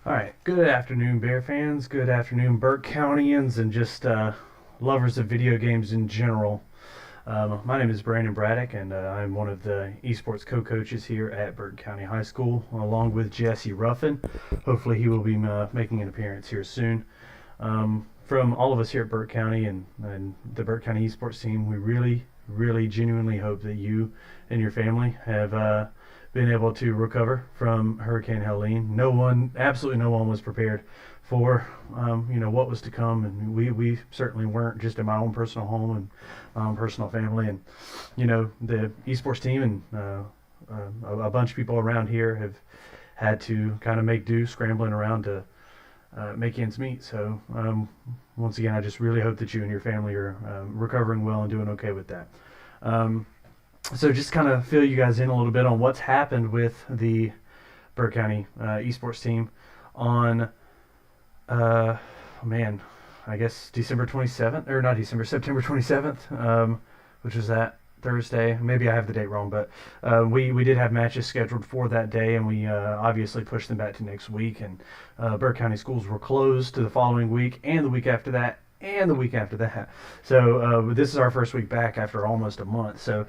All right, good afternoon, Bear fans. Good afternoon, Burke Countyans, and just lovers of video games in general. My name is Brandon Braddock, and I'm one of the esports co-coaches here at Burke County High School, along with Jesse Ruffin. Hopefully, he will be making an appearance here soon. From all of us here at Burke County and the Burke County esports team, we really genuinely hope that you and your family have been able to recover from Hurricane Helene. Absolutely no one was prepared for what was to come, and we certainly weren't. Just in my own personal home and my own personal family, and the esports team and a bunch of people around here have had to kind of make do, scrambling around to make ends meet. So once again, I just really hope that you and your family are recovering well and doing okay with that. So just kind of fill you guys in a little bit on what's happened with the Burke County esports team on, uh, man, I guess December 27th, or not December, September 27th, which was that Thursday. Maybe I have the date wrong, but we did have matches scheduled for that day, and we obviously pushed them back to next week. And Burke County schools were closed to the following week, and the week after that, and the week after that. So this is our first week back after almost a month. So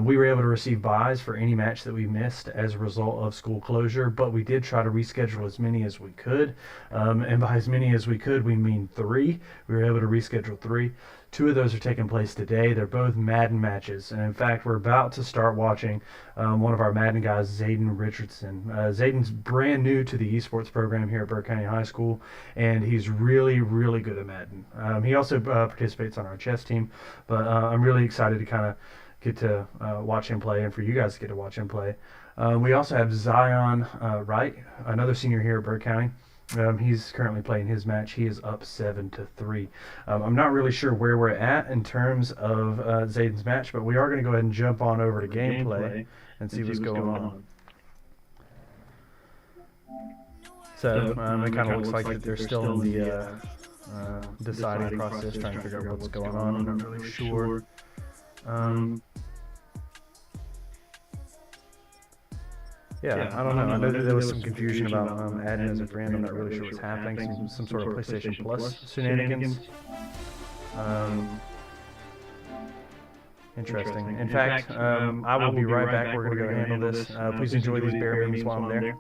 we were able to receive buys for any match that we missed as a result of school closure, but we did try to reschedule as many as we could. And by as many as we could, we mean three. We were able to reschedule three. Two of those are taking place today. They're both Madden matches. And in fact, we're about to start watching one of our Madden guys, Zayden Richardson. Zayden's brand new to the esports program here at Burke County High School, and he's really good at Madden. He also participates on our chess team, but I'm really excited to kind of get to watch him play, and for you guys to get to watch him play. We also have Zion Wright, another senior here at Burke County. He's currently playing his match. He is up 7-3. I'm not really sure where we're at in terms of Zayden's match, but we are going to go ahead and jump on over to gameplay and see what's going on. So it kind of looks like that they're still in the deciding process, trying to figure out what's going on. I'm not really sure. Yeah, I don't know. I know that there was some confusion about adding as a friend. I'm not really sure what's happening. Some sort of PlayStation Plus shenanigans. Um, Interesting. In fact, I will be right back. We're going to go handle this. Please enjoy these bear memes while I'm there.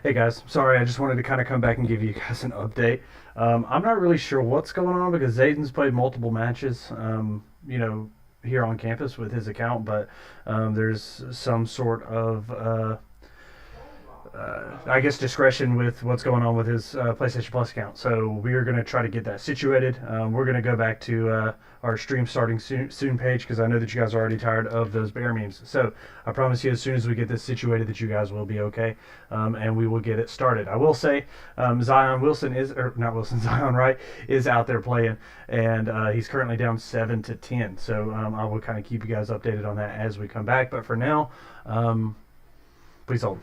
Hey guys, sorry, I just wanted to kind of come back and give you guys an update. I'm not really sure what's going on because Zayden's played multiple matches, here on campus with his account, but there's some sort of I guess discretion with what's going on with his PlayStation Plus account. So we're going to try to get that situated. We're going to go back to our stream starting soon page because I know that you guys are already tired of those bear memes. So I promise you, as soon as we get this situated, that you guys will be okay, and we will get it started. I will say Zion Wilson is, or not Wilson, Zion Wright is out there playing, and he's currently down 7-10. So I will kind of keep you guys updated on that as we come back. But for now, please hold.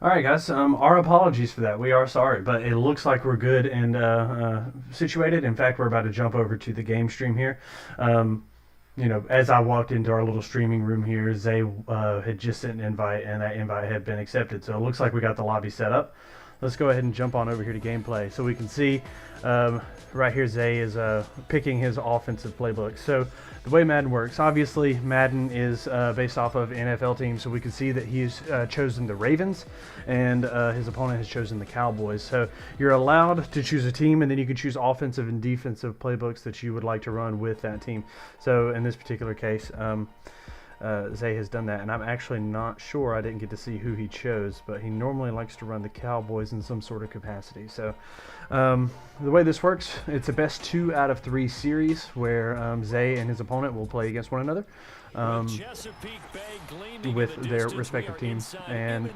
All right, guys. Our apologies for that. We are sorry, but it looks like we're good and situated. In fact, we're about to jump over to the game stream here. As I walked into our little streaming room here, Zay had just sent an invite, and that invite had been accepted. So it looks like we got the lobby set up. Let's go ahead and jump on over here to gameplay. So we can see right here Zay is picking his offensive playbook. So the way Madden works, obviously Madden is based off of NFL teams, so we can see that he's chosen the Ravens, and his opponent has chosen the Cowboys. So you're allowed to choose a team, and then you can choose offensive and defensive playbooks that you would like to run with that team. So in this particular case, Zay has done that, and I'm actually not sure. I didn't get to see who he chose, but he normally likes to run the Cowboys in some sort of capacity. So the way this works, it's a best 2 out of 3 series where Zay and his opponent will play against one another with their respective teams, and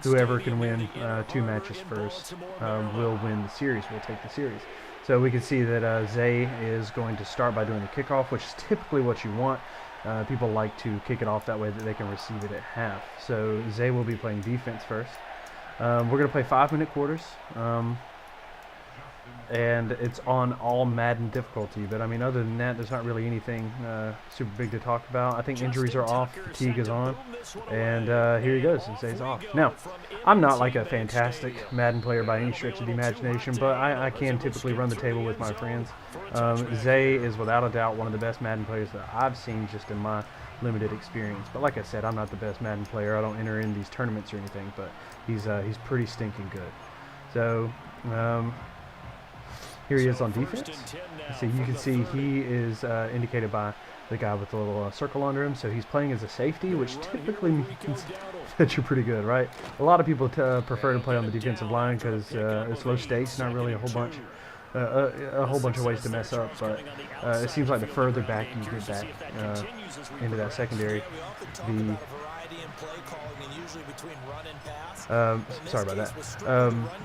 whoever can win 2 matches first will win the series, will take the series. So we can see that Zay is going to start by doing the kickoff, which is typically what you want. People like to kick it off that way that they can receive it at half. So Zay will be playing defense first. We're going to play 5-minute quarters. And it's on all Madden difficulty. But I mean, other than that, there's not really anything super big to talk about. I think injuries are off, fatigue is on, and here he goes, and Zay's off. Now, I'm not like a fantastic Madden player by any stretch of the imagination, but I can typically run the table with my friends. Zay is without a doubt one of the best Madden players that I've seen just in my limited experience. But like I said, I'm not the best Madden player. I don't enter in these tournaments or anything, but he's pretty stinking good. So Here he is on defense. So you can see he is indicated by the guy with the little circle under him. So he's playing as a safety, which typically means that you're pretty good, right? A lot of people prefer to play on the defensive line because it's low stakes, not really a whole bunch of ways to mess up. But it seems like the further back you get back into that secondary, sorry about that.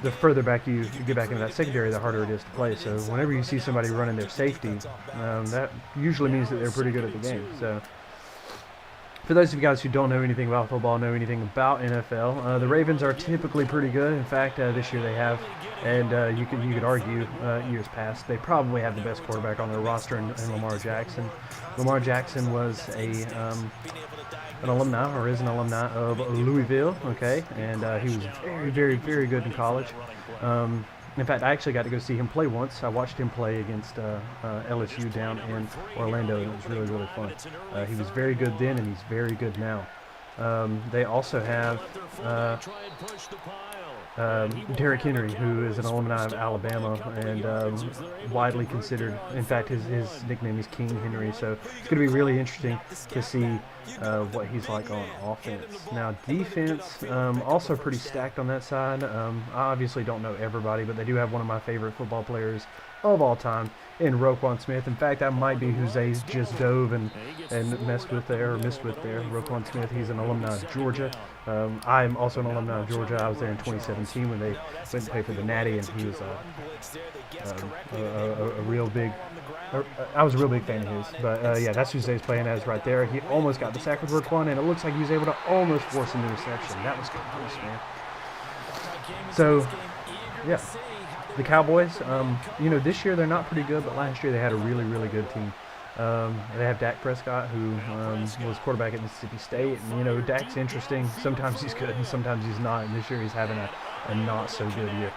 The further back you get back into that secondary, the harder it is to play. So whenever you see somebody running their safety, that usually means that they're pretty good at the game. So for those of you guys who don't know anything about football, know anything about NFL, the Ravens are typically pretty good. In fact, this year they have, and you could argue years past, they probably have the best quarterback on their roster in Lamar Jackson. Lamar Jackson was an alumni, or is an alumni of Louisville, okay, and he was very, very, very good in college. In fact, I actually got to go see him play once. I watched him play against LSU down in Orlando, and it was really, really fun. He was very good then, and he's very good now. They also have Derrick Henry, who is an alumni of Alabama and widely considered. In fact, his nickname is King Henry. So it's going to be really interesting to see what he's like on offense. Now, defense, also pretty stacked on that side. I obviously don't know everybody, but they do have one of my favorite football players of all time in Roquan Smith. In fact, that might be who Zay just dove and missed with there. Roquan Smith, he's an alumni of Georgia. I'm also an alumni of Georgia. I was there in 2017 when they went to play for the Natty, and he was a real big. I was a real big fan of his. But yeah, that's who Zay's playing as right there. He almost got the sack with Roquan, and it looks like he was able to almost force an interception. That was close, man. So, yeah. The Cowboys, you know, this year they're not pretty good, but last year they had a really, really good team. They have Dak Prescott, who was quarterback at Mississippi State. And, you know, Dak's interesting. Sometimes he's good and sometimes he's not. And this year he's having a not-so-good year.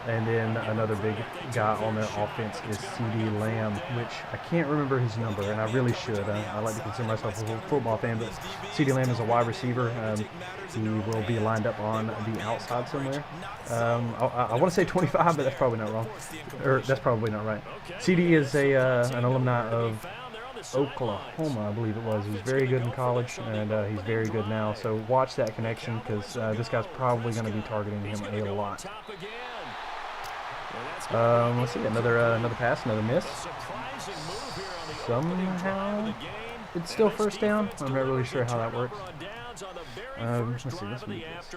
And then another big guy on the offense is C.D. Lamb, which I can't remember his number, and I really should. I like to consider myself a football fan, but C.D. Lamb is a wide receiver. He will be lined up on the outside somewhere. I want to say 25, but that's probably not wrong. Or that's probably not right. C.D. is an alumni of Oklahoma, I believe it was. He was very good in college, and he's very good now. So watch that connection, because this guy's probably going to be targeting him a lot. Let's see, another pass, another miss. Somehow it's still first down. I'm not really sure how that works. Let's see, let's move this.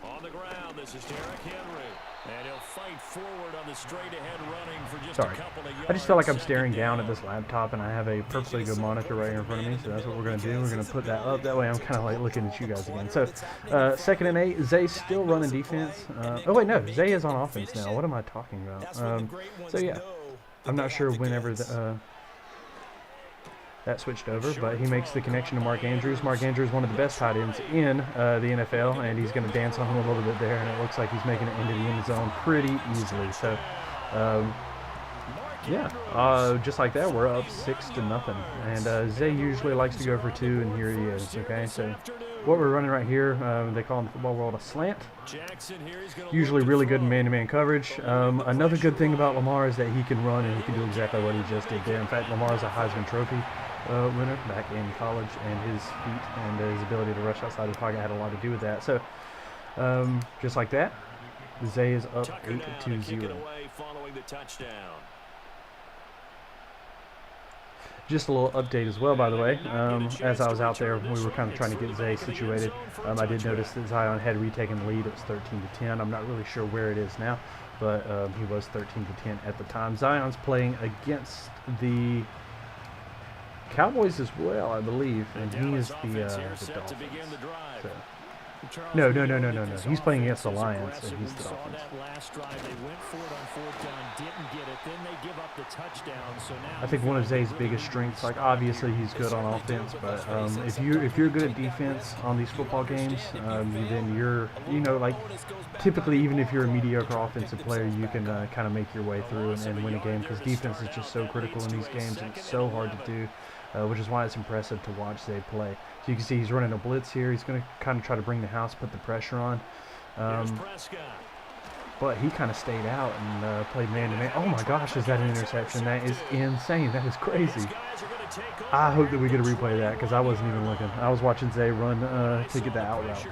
On the ground, this is Derrick Henry. And he'll fight forward on the straight ahead running for just a couple of yards. I just feel like I'm staring down at this laptop, and I have a perfectly good monitor right here in front of me, so that's what we're going to do. We're going to put that up. That way I'm kind of like looking at you guys again. So, 2nd and 8, Zay's still running defense. Oh, wait, no, Zay is on offense now. What am I talking about? So, yeah, I'm not sure whenever that switched over, but he makes the connection to Mark Andrews. Mark Andrews, one of the best tight ends in the NFL, and he's going to dance on him a little bit there, and it looks like he's making it into the end zone pretty easily. So, yeah, just like that, we're up 6-0. And Zay usually likes to go for 2, and here he is. Okay, so what we're running right here, they call in the football world a slant. Usually really good in man-to-man coverage. Another good thing about Lamar is that he can run, and he can do exactly what he just did there. In fact, Lamar is a Heisman Trophy winner back in college, and his feet and his ability to rush outside the pocket had a lot to do with that. So, just like that, Zay is up 8-0. Just a little update as well, by the way. As I was out there, we were kind of trying to get Zay situated. I did notice that Zion had retaken the lead. It was 13-10. I'm not really sure where it is now, but he was 13-10 at the time. Zion's playing against the Cowboys as well, I believe, and he is the Dolphins. So. No. He's playing against the Lions, and he's the Dolphins. I think one of Zay's biggest strengths, like obviously he's good on offense, but if you're good at defense on these football games, then you're, like typically even if you're a mediocre offensive player, you can kind of make your way through and win a game, because defense is just so critical in these games, and it's so hard to do. Which is why it's impressive to watch Zay play. So you can see he's running a blitz here. He's going to kind of try to bring the house, put the pressure on. but he kind of stayed out and played man-to-man. Oh my gosh, is that an interception? That is insane. That is crazy. I hope that we get a replay of that because I wasn't even looking. I was watching Zay run to get the out route.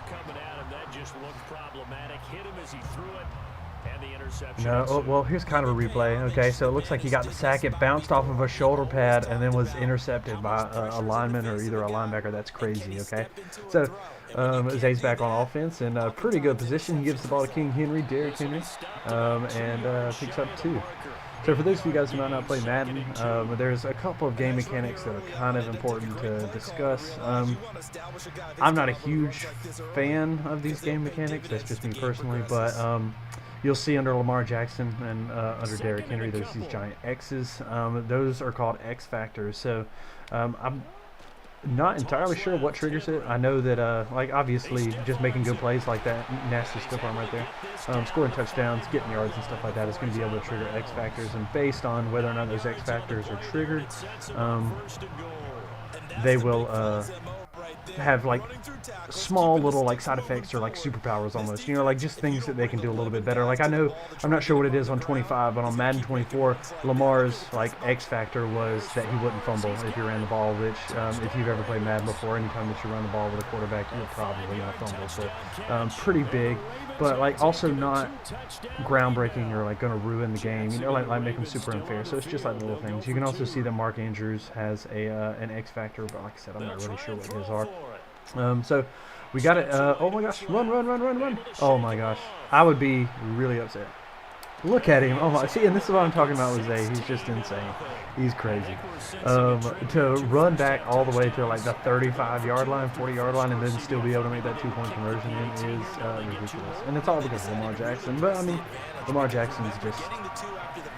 No, oh, well, here's kind of a replay. Okay, so it looks like he got the sack. It bounced off of a shoulder pad and then was intercepted by a lineman or either a linebacker. That's crazy, okay? So Zay's back on offense in a pretty good position. He gives the ball to Derrick Henry, and picks up 2. So for those of you guys who might not play Madden, there's a couple of game mechanics that are kind of important to discuss. I'm not a huge fan of these game mechanics. That's just me personally, but you'll see under Lamar Jackson and under Derrick Henry, there's these giant X's. Those are called X factors. So I'm not entirely sure what triggers it. I know that, like, obviously, just making good plays like that, nasty stiff arm right there, scoring touchdowns, getting yards and stuff like that is going to be able to trigger X factors. And based on whether or not those X factors are triggered, they will have like small little like side effects or like superpowers almost, you know, like just things that they can do a little bit better. Like I know, I'm not sure what it is on 25, but on Madden 24, Lamar's like X factor was that he wouldn't fumble if he ran the ball, which if you've ever played Madden before, anytime that you run the ball with a quarterback, you're probably gonna fumble. So pretty big, but like also not groundbreaking or like gonna ruin the game, you know, like make them super unfair. So it's just like little things. You can also see that Mark Andrews has a an X factor, but like I said, I'm not really sure what his are. So we got it. Oh my gosh, run. Oh my gosh, I would be really upset. Look at him. Oh my, see, and this is what I'm talking about with Zay. He's just insane. He's crazy. To run back all the way to like the 35-yard line, 40-yard line, and then still be able to make that 2-point conversion is ridiculous. And it's all because of Lamar Jackson. But I mean, Lamar Jackson's just,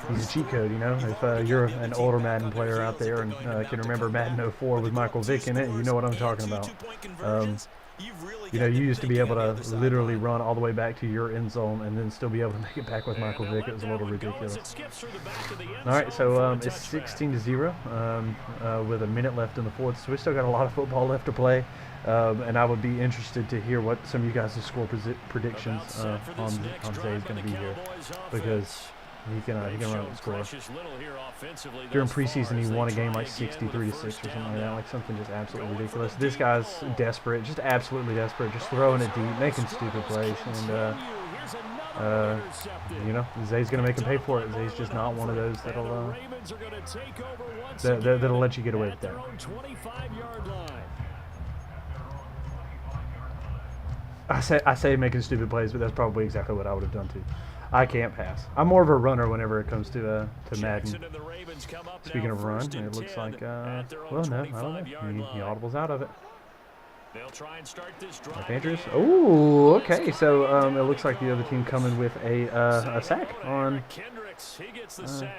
he's a cheat code, you know. If you're an older Madden player out there and can remember Madden 04 with Michael Vick in it, you know what I'm talking about. You know, you used to be able to literally run all the way back to your end zone and then still be able to make it back with Michael Vick. It was a little ridiculous. All right, so it's 16-0 with a minute left in the fourth. So we still got a lot of football left to play. And I would be interested to hear what some of you guys' score predictions on Zay is going to be here, because he can run up the score. During preseason, he won a game like 63-6 or something like that, like something just absolutely ridiculous. This guy's desperate, just absolutely desperate, just throwing it deep, making stupid plays, and you know, Zay's gonna make him pay for it. Zay's just not one of those that'll let you get away with that. I say making stupid plays, but that's probably exactly what I would have done too. I can't pass. I'm more of a runner whenever it comes to Madden. Speaking of run, it looks like, well, no, I don't know. He audibles out of it. Mark Andrews. Oh, okay. So it looks like the other team coming with a sack on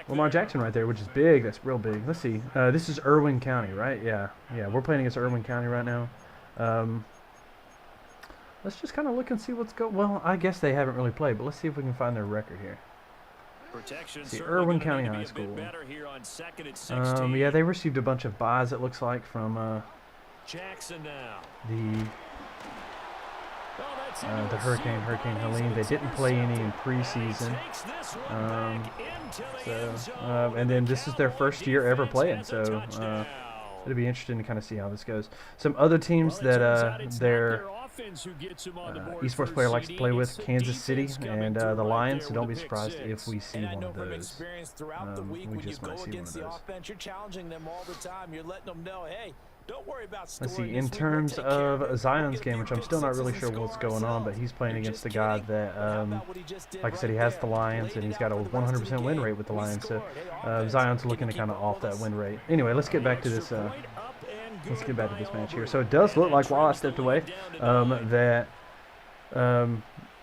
Lamar Jackson right there, which is big. That's real big. Let's see. This is Irwin County, right? Yeah. We're playing against Irwin County right now. Let's just kind of look and see what's going. Well, I guess they haven't really played, but let's see if we can find their record here. See, Irwin County High School. Yeah, they received a bunch of buys, it looks like, from the Hurricane Helene. They didn't play any in preseason. And then this is their first year ever playing, so it'll be interesting to kind of see how this goes. Some other teams that their Esports player likes to play with, Kansas City and the Lions, so don't be surprised if we see one of those. We just might see one of those. Let's see, in terms of Zion's game, which I'm still not really sure what's going on, but he's playing against a guy that, like I said, he has the Lions, and he's got a 100% win rate with the Lions, so Zion's looking to kind of off that win rate. Anyway, let's get back to this match here. So it does look like, while I stepped away, that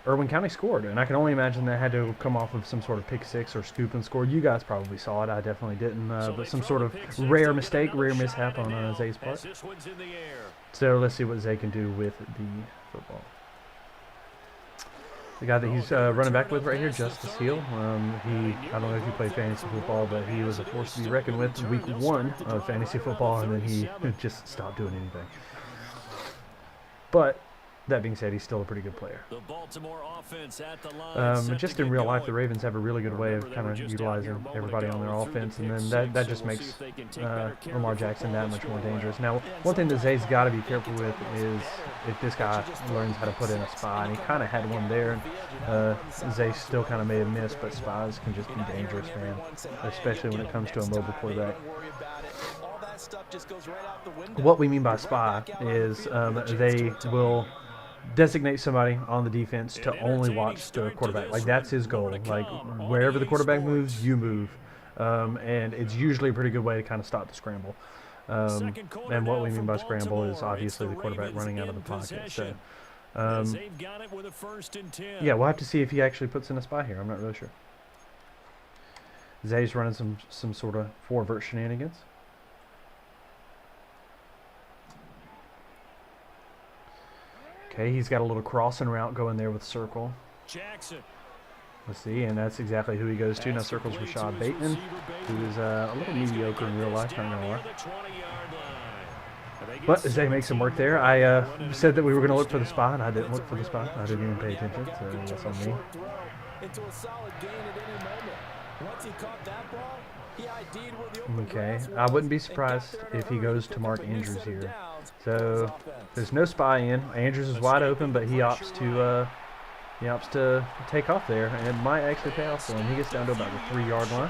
Irwin County scored, and I can only imagine that had to come off of some sort of pick six or scoop and score. You guys probably saw it. I definitely didn't, but some sort of rare mishap on Zay's part. So let's see what Zay can do with the football. The guy that he's running back with right here, Justice Hill. I don't know if he played fantasy football, but he was a force to be reckoned with in week 1 of fantasy football, and then he just stopped doing anything. But That being said, he's still a pretty good player. The Baltimore offense at the line. Just in real life, the Ravens have a really good way of kind of utilizing everybody on their offense, and then that just makes Lamar Jackson that much more dangerous. Now, one thing that Zay's got to be careful with is if this guy learns how to put in a spy, and he kind of had one there. Zay still kind of made a miss, but spies can just be dangerous, man, especially when it comes to a mobile quarterback. What we mean by spy is they will designate somebody on the defense to only watch the quarterback. Like, that's his goal. Like, wherever the quarterback moves, you move. And it's usually a pretty good way to kind of stop the scramble. And what we mean by scramble is obviously the quarterback running out of the pocket. So, yeah, we'll have to see if he actually puts in a spy here. I'm not really sure. Zay's running some sort of four-vert shenanigans. Okay, he's got a little crossing route going there with Circle. Jackson. Let's see, and that's exactly who he goes to. Now Circle's Rashad Bateman, who is a little mediocre in real life, not gonna lie. But Zay makes some work there. I said that we were going to look for the spot, and I didn't look for the spot. I didn't even pay attention, so that's on me. Okay, I wouldn't be surprised if he goes to Mark Andrews here. So there's no spy in. Andrews is wide open, but he opts to take off there, and it might actually pay off for him. He gets down to about the 3-yard line.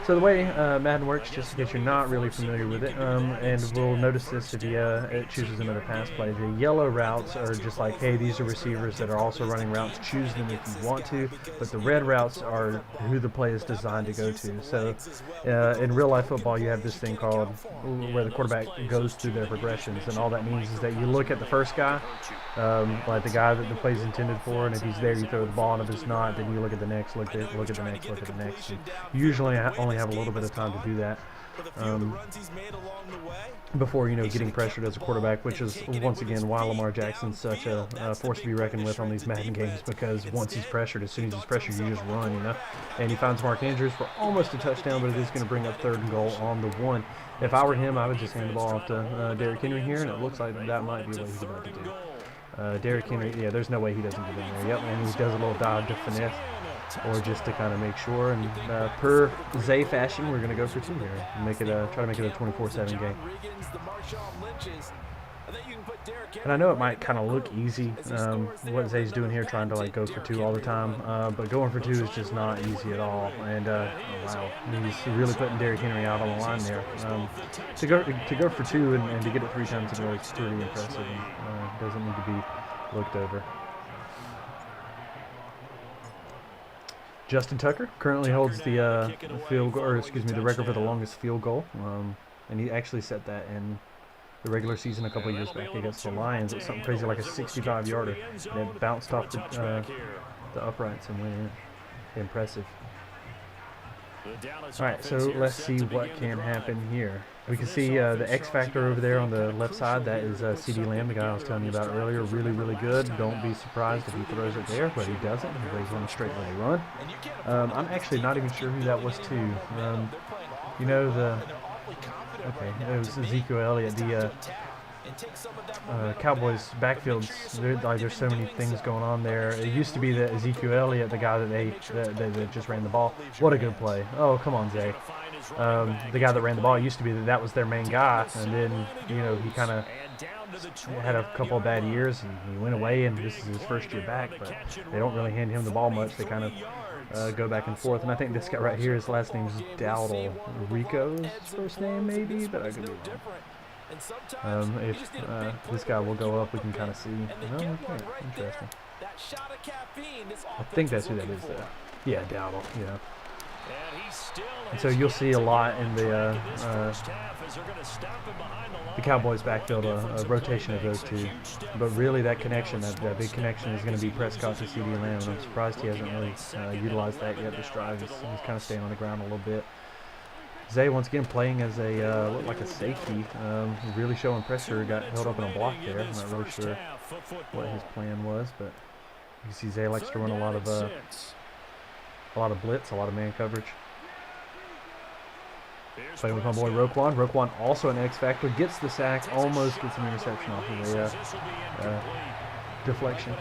So the way Madden works, just in case you're not really familiar with it, and we'll notice this if it chooses another pass play, the yellow routes are just like, hey, these are receivers that are also running routes. Choose them if you want to, but the red routes are who the play is designed to go to. So in real life football, you have this thing called where the quarterback goes through their progressions, and all that means is that you look at the first guy, like the guy that the play is intended for, and if he's there, you throw the ball, and if it's not, then you look at the next, look at the next, look at the next. And usually only have a little bit of time to do that before, getting pressured as a quarterback, which is, once again, why Lamar Jackson's such a force to be reckoned with on these Madden games, because once he's pressured, as soon as he's pressured, you just run, And he finds Mark Andrews for almost a touchdown, but it is going to bring up 3rd and goal on the 1. If I were him, I would just hand the ball off to Derrick Henry here, and it looks like that might be what he's about to do. Derrick Henry, yeah, there's no way he doesn't get in there. Yep, and he does a little dive to finesse, or just to kind of make sure. And per Zay fashion, we're going to go for 2 here. Make it try to make it a 24-7 game. And I know it might kind of look easy, what Zay's doing here, trying to go for 2 all the time. But going for 2 is just not easy at all. And oh, wow, he's really putting Derrick Henry out on the line there. To go for 2 and to get it 3 times in a row is pretty impressive. And, doesn't need to be looked over. Justin Tucker currently holds the field goal, or excuse me, the record for the longest field goal, and he actually set that in the regular season a couple of years back against the Lions. It was something crazy like a 65-yarder, and it bounced off the uprights and went in. Impressive. All right, so let's see what can happen here. We can see the X factor over there on the left side. That is CeeDee Lamb, the guy I was telling you about earlier. Really, really good. Don't be surprised if he throws it there, but he doesn't. He plays on a straight line run. I'm actually not even sure who that was too. Okay, it was Ezekiel Elliott. The Cowboys backfields, there's so many things going on there. It used to be that Ezekiel Elliott, the guy that just ran the ball. What a good play. Oh, come on, Zay. The guy that ran the ball used to be that was their main guy, and then he kind of had a couple of bad years, and he went away, and this is his first year back, but they don't really hand him the ball much. They kind of go back and forth, and I think this guy right here, his last name is Dowdle. Rico's first name, maybe, but I could be wrong. If this guy will go up, we can kind of see. No, okay, interesting. I think that's who that is, though. Yeah, Dowdle. Yeah. And so you'll see a lot in the Cowboys' backfield, a rotation of those 2. But really, that connection, that big connection, is going to be Prescott to CeeDee Lamb. And I'm surprised he hasn't really utilized that yet this drive. He's kind of staying on the ground a little bit. Zay once again playing as a looked like a safety, really showing pressure. Got held up in a block there. I'm not really sure what his plan was, but you see Zay likes to run a lot of blitz, a lot of man coverage. Playing with my boy Roquan. Roquan also an X factor. Gets the sack. Almost gets an interception off of a deflection.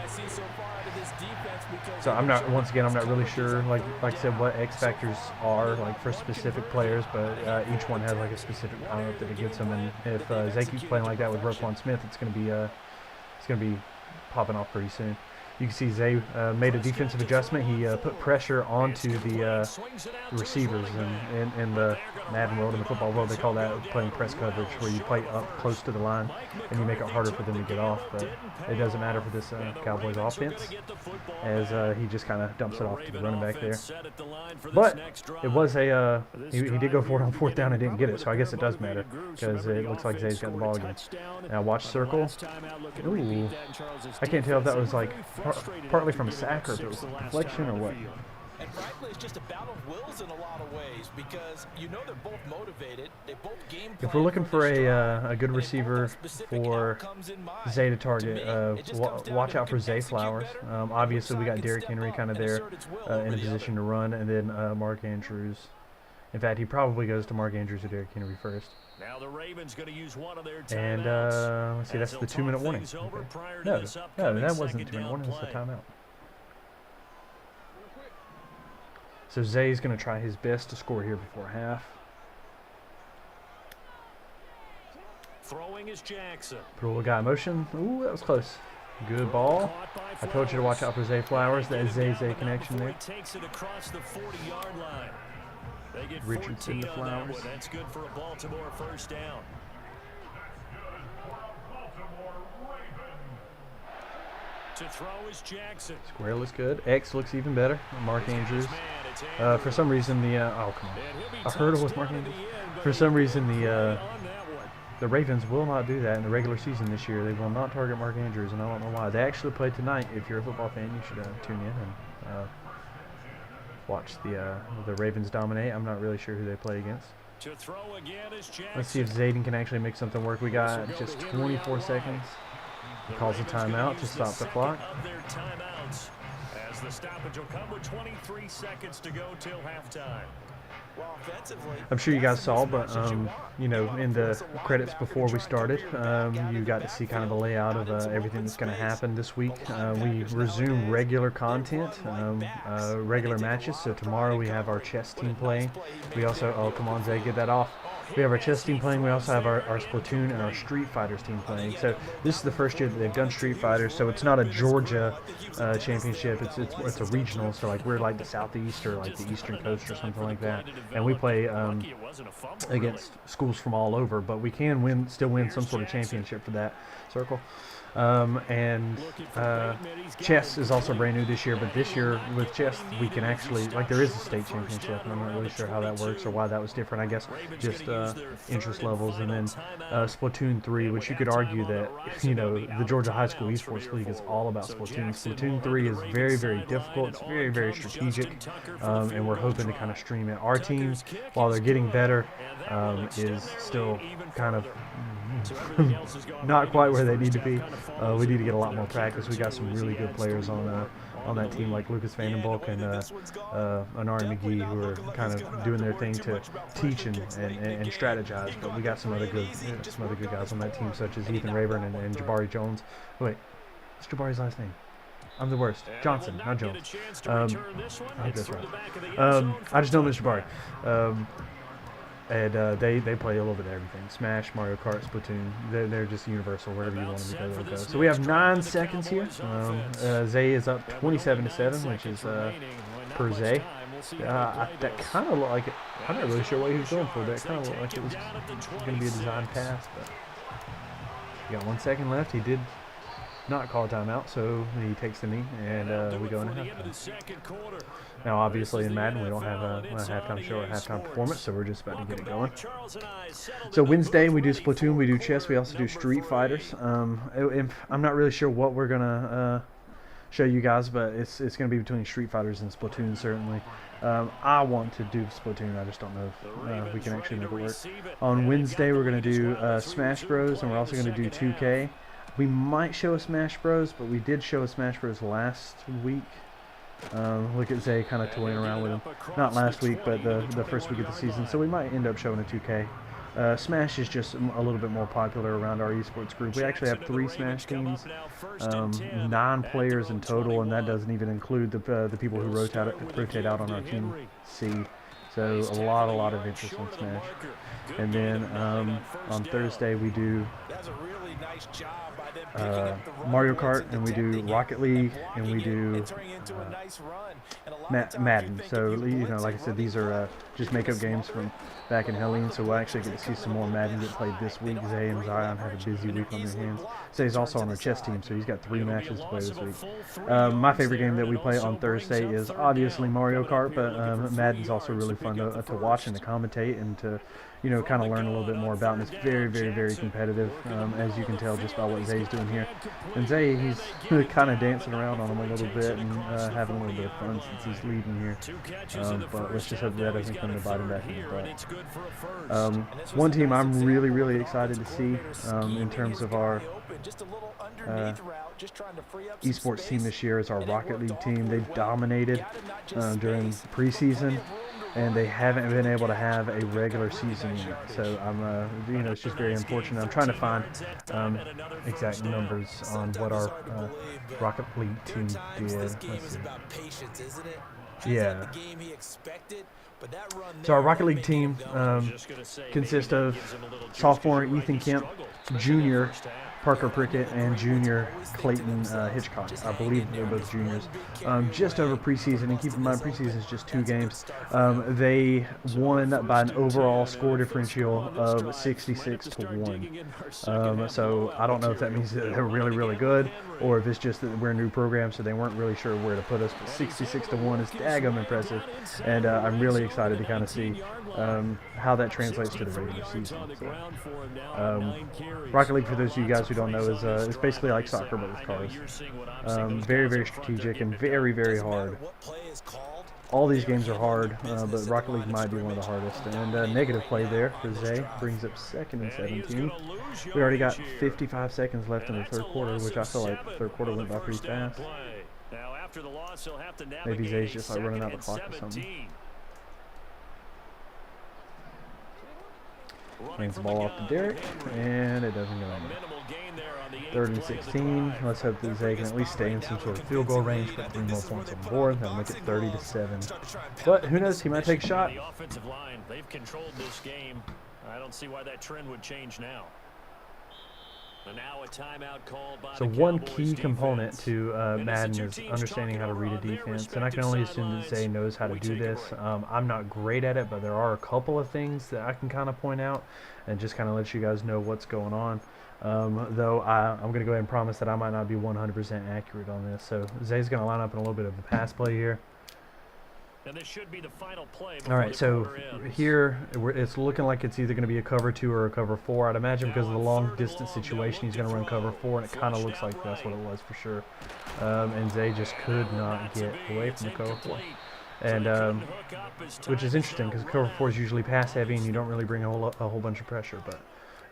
So I'm not. Once again, I'm not really sure. Like I said, what X factors are like for specific players, but each one has like a specific power-up that it gets them. And if Zay keeps playing like that with Roquan Smith, it's gonna be popping off pretty soon. You can see Zay made a defensive adjustment. He put pressure onto the receivers. And in the Madden world, in the football world, they call that playing press coverage, where you play up close to the line and you make it harder for them to get off. But it doesn't matter for this Cowboys offense, as he just kind of dumps it off to the running back there. But it was he did go for it on 4th down and didn't get it, so I guess it does matter, because it looks like Zay's got the ball again. Now watch circle. Ooh, I can't tell if that was like partly from a sack or if it was a deflection or what. And frankly, it's just a battle of wills in a lot of ways, because you know they're both motivated. They both game plan. If we're looking for a good receiver for Zay to target, watch out for Zay Flowers. Obviously, we got Derrick Henry kind of there in a position to run, and then Mark Andrews. In fact, he probably goes to Mark Andrews or Derrick Henry first. Now the Ravens going to use one of their timeouts. And let's see, that's the 2-minute warning. Okay. No, that wasn't the 2-minute warning. It's the timeout. So Zay's going to try his best to score here before half. Throwing is Jackson. Put a little guy in motion. Ooh, that was close. Good ball. I told you to watch out for Zay Flowers. That Zay connection there. Takes it across the 40-yard line. They get Richardson to 14 on that Flowers. one. That's good for a Baltimore first down. To throw is Jackson. Square looks good. X looks even better. Mark Andrews. For some reason oh come on. I heard it was Mark Andrews. For some reason the Ravens will not do that in the regular season this year. They will not target Mark Andrews, and I don't know why. They actually play tonight. If you're a football fan, you should tune in and watch the Ravens dominate. I'm not really sure who they play against. To throw again is Jackson. Let's see if Zayden can actually make something work. We got just 24 seconds. He calls a timeout to stop the clock. As the stoppage will come with 23 seconds to go till halftime. I'm sure you guys saw, but you know, in the credits before we started, you got to see kind of a layout of everything that's going to happen this week. We resume regular content, regular matches. So tomorrow we have our chess team playing. We also, oh come on Zay, get that off. We have our chess team playing. We also have our Splatoon and our Street Fighters team playing. So this is the first year that they've done Street Fighters. So it's not a Georgia championship. It's a regional. So like we're like the Southeast or like the Eastern Coast or something like that. And we play against schools from all over. But we can still win some sort of championship for that circle. Chess is also brand new this year, but this year with chess we can actually, like, there is a state championship, and I'm not really sure how that works or why that was different. I guess just interest levels. And then Splatoon 3, which you could argue that, you know, the Georgia High School Esports League is all about Splatoon. Splatoon 3 is very, very difficult. It's very, very strategic, and we're hoping to kind of stream it. Our team, while they're getting better, is still kind of not quite where they need to be. We need to get a lot more practice. We got some really good players on that team, like Lucas Vandenbalk and Anari McGee, who are kind of doing their thing to teach and strategize. But we got some other good guys on that team, such as Ethan Rayburn and Jabari Jones. Wait, what's Jabari's last name? I'm the worst. Johnson, not Jones. I think that's right. I just know Mr. Jabari. And they play a little bit of everything. Smash, Mario Kart, Splatoon. They're just universal. Wherever you want them to go, they'll go. So we have 9 seconds here. Zay is up 27-7, which is per Zay. That kind of looked like it. I'm not really sure what he was going for. That kind of looked like it was going to be a design pass. But we got 1 second left. He did not call a timeout, so he takes the knee, and we go into halftime. Now, obviously, in Madden, we don't have a halftime show or halftime performance, so we're just about to get it going. So Wednesday, we do Splatoon, we do chess, we also do Street Fighters. I'm not really sure what we're going to show you guys, but it's going to be between Street Fighters and Splatoon, certainly. I want to do Splatoon. I just don't know if we can actually make it work. On Wednesday, we're going to do Smash Bros, and we're also going to do 2K. We might show a Smash Bros, but we did show a Smash Bros last week. Look at Zay kind of toying around with him. Not last week, but the first week of the season. So we might end up showing a 2K. Smash is just a little bit more popular around our esports group. We actually have 3 Smash teams, 9 players in total, and that doesn't even include the people who rotate out on our team C. So a lot of interest in Smash. And then on Thursday we do Mario Kart, and we do Rocket League, and we do Madden. So, you know, like I said, these are just makeup games from back in Helene, so we'll actually get to see some more Madden get played this week. Zay and Zion have a busy week on their hands. Zay's also on our chess team, so he's got 3 matches to play this week. My favorite game that we play on Thursday is obviously Mario Kart, but Madden's also really fun to watch and to commentate and to, you know, kind of learn a little bit more about, and it's very competitive, as you can tell just by what Zay's doing here. And Zay, he's kind of dancing around on him a little bit and having a little bit of fun since he's leading here. But let's just hope that doesn't come to bite him back in the butt. One team I'm really excited to see in terms of our esports team this year is our Rocket League team. They've dominated during preseason, and they haven't been able to have a regular season yet. So I'm, you know, it's just very unfortunate. I'm trying to find exact numbers on what our Rocket League team did. Let's see. Yeah. So our Rocket League team consists of sophomore Ethan Kemp, junior Parker Prickett, and junior Clayton Hitchcock. I believe they're both juniors. Just over preseason, and keep in mind preseason is just 2 games. They won by an overall score differential of 66-1. So I don't know if that means that they're really good, or if it's just that we're a new program, so they weren't really sure where to put us. But 66-1 is daggum impressive, and I'm really excited to kind of see how that translates to the regular season. So, Rocket League, for those of you guys who don't know, is it's basically like soccer but with cars. Very strategic and very hard. All these games are hard, but Rocket League might be one of the hardest. And negative play there for Zay, brings up 2nd and 17. We already got 55 seconds left in the 3rd quarter, which I feel like the 3rd quarter went by pretty fast. Maybe Zay's just like running out the clock or something. Hands the ball off to Derek, and it doesn't go in. 3rd and 16. Let's hope that Zay can at least stay in some sort of field goal range, put 3 more points on the board. That'll make it 30-7. But who knows? He might take a shot. They've controlled this game. I don't see why that trend would change now. So one key component to Madden is understanding how to read a defense, and I can only assume that Zay knows how to do this. I'm not great at it, but there are a couple of things that I can kind of point out and just kind of let you guys know what's going on. Though I'm going to go ahead and promise that I might not be 100% accurate on this. So Zay's going to line up in a little bit of a pass play here. And this should be the final play. All right, so here it's looking like it's either going to be a cover 2 or a cover 4. I'd imagine because of the long distance situation, he's going to run cover 4, and it kind of looks like that's what it was for sure. And Zay just could not get away from the cover 4. And which is interesting because cover 4 is usually pass heavy, and you don't really bring a whole bunch of pressure. But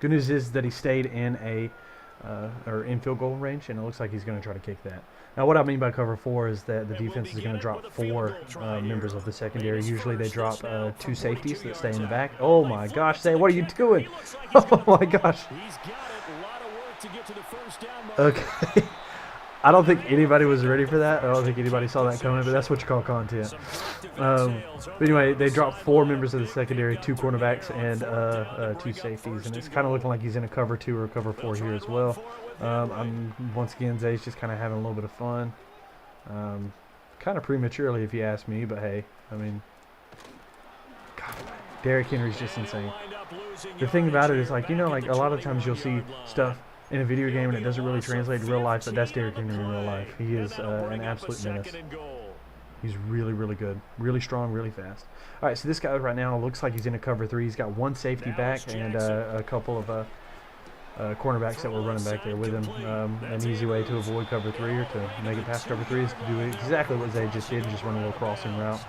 good news is that he stayed in in field goal range, and it looks like he's going to try to kick that. Now, what I mean by cover 4 is that the defense is going to drop 4 members of the secondary. Usually they drop 2 safeties that stay in the back. Oh my gosh, Zay, what are you doing? Oh my gosh. Okay. I don't think anybody was ready for that. I don't think anybody saw that coming, but that's what you call content. But anyway, they dropped 4 members of the secondary, 2 cornerbacks, and 2 safeties. And it's kind of looking like he's in a cover 2 or a cover 4 here as well. Once again, Zay's just kind of having a little bit of fun. Kind of prematurely, if you ask me, but hey, I mean, God, Derrick Henry's just insane. The thing about it is, like, you know, like a lot of times you'll see stuff in a video game and it doesn't really translate to real life, but that's Derrick Henry in real life. He is an absolute menace. He's really good, really strong, really fast. All right, so this guy right now looks like he's in a cover 3. He's got 1 safety back and a couple of cornerbacks that were running back there with him. An easy way to avoid cover 3 or to make it past cover 3 is to do exactly what Zay just did, just run a little crossing route.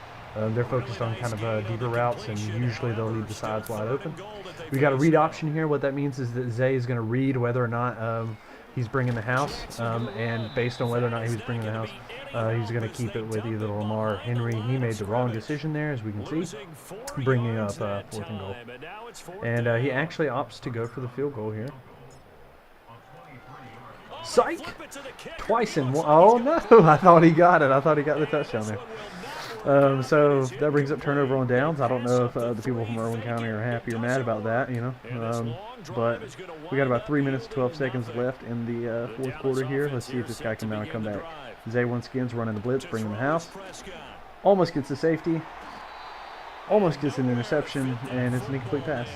They're focused on kind of deeper routes, and usually they'll leave the sides wide open. We got a read option here. What that means is that Zay is going to read whether or not he's bringing the house, and based on whether or not he was bringing the house, he's going to keep it with either Lamar or Henry. He made the wrong decision there, as we can see, bringing up 4th and goal. And he actually opts to go for the field goal here. Psych! Twice in one. Oh, no. I thought he got it. I thought he got the touchdown there. So that brings up turnover on downs. I don't know if the people from Irwin County are happy or mad about that, you know. But we got about 3 minutes and 12 seconds left in the 4th quarter here. Let's see if this guy can now come back. Zay once again's running the blitz, bringing the house. Almost gets the safety. Almost gets an interception, and it's an incomplete pass.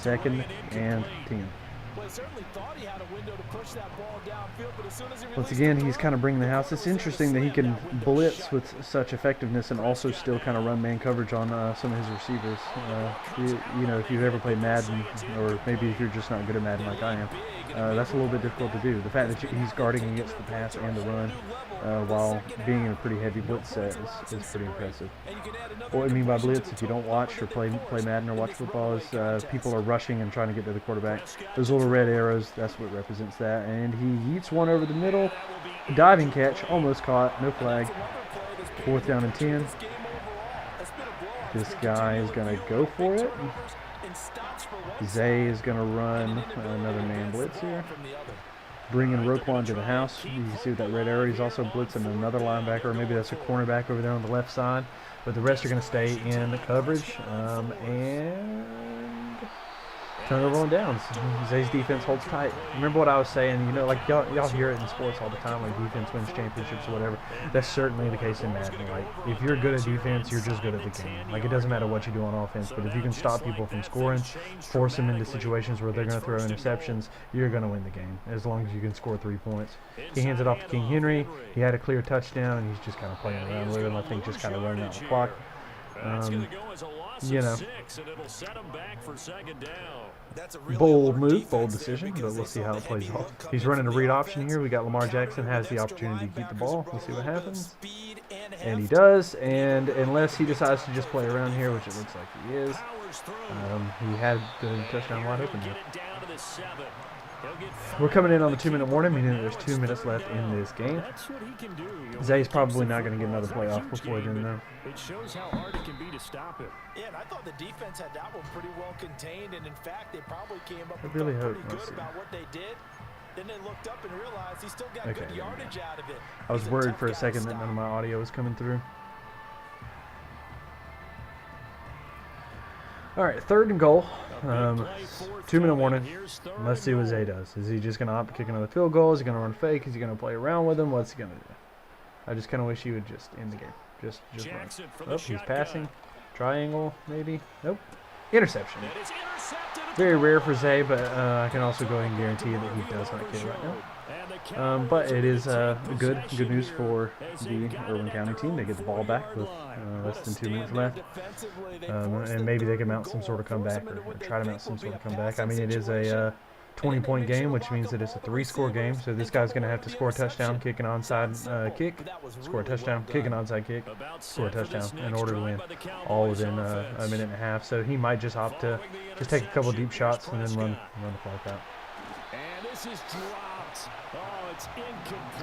2nd and 10. Once again, he's kind of bringing the house. It's interesting that he can blitz with such effectiveness and also still kind of run man coverage on some of his receivers. You know, if you've ever played Madden, or maybe if you're just not good at Madden like I am, that's a little bit difficult to do. The fact that he's guarding against the pass and the run while being in a pretty heavy blitz set is pretty impressive. What I mean by blitz, if you don't watch or play Madden or watch football, is people are rushing and trying to get to the quarterback. Those little red arrows, that's what represents that. And he yeets one over the middle. Diving catch, almost caught, no flag. 4th down and 10. This guy is going to go for it. Zay is going to run another man blitz here. Bringing Roquan to the house. You can see with that red arrow, he's also blitzing another linebacker, or maybe that's a cornerback over there on the left side. But the rest are going to stay in the coverage. And turnover on downs. Zay's defense holds tight. Remember what I was saying, you know, like y'all hear it in sports all the time, like defense wins championships or whatever. That's certainly the case in Madden. Like, if you're good at defense, you're just good at the game. Like, it doesn't matter what you do on offense, but if you can stop people from scoring, force them into situations where they're going to throw interceptions, you're going to win the game, as long as you can score 3 points. He hands it off to King Henry. He had a clear touchdown, and he's just kind of playing around with him. I think just kind of running out the clock. You know, bold move, bold decision, but we'll see how it plays off. He's running a read option here. We got Lamar Jackson has the opportunity to keep the ball. We'll see what happens. And he does, and unless he decides to just play around here, which it looks like he is, he had the touchdown wide open here. We're coming in on the 2-minute warning, meaning that there's 2 minutes left in this game. Zay's probably not going to get another play off before then, though. It shows how hard it can be to stop it. Yeah, and I thought the defense had that one pretty well contained, and in fact, they probably came up with really pretty good about what they did. Then they looked up and realized he still got good yardage out of it. I was worried for a second that none of my audio was coming through. All right, 3rd and goal. 2-minute warning. Let's see what Zay does. Is he just going to opt to kick another field goal? Is he going to run fake? Is he going to play around with him? What's he going to do? I just kind of wish he would just end the game. Just run. Oh, he's passing. Triangle, maybe. Nope. Interception. Very rare for Zay, but I can also go ahead and guarantee that he does not kick right now. But it is good news for the Irwin County team. They get the ball back with less than 2 minutes left. And maybe they can mount some sort of comeback or try to mount some sort of comeback. I mean, it is a 20-point game, which means that it's a 3-score game. So this guy's going to have to score a touchdown, kick an onside kick, score a touchdown, kick an onside kick, score a touchdown in order to win, all within a minute and a half. So he might just opt to just take a couple deep shots and then run the clock out. And this is dropped. Oh, it's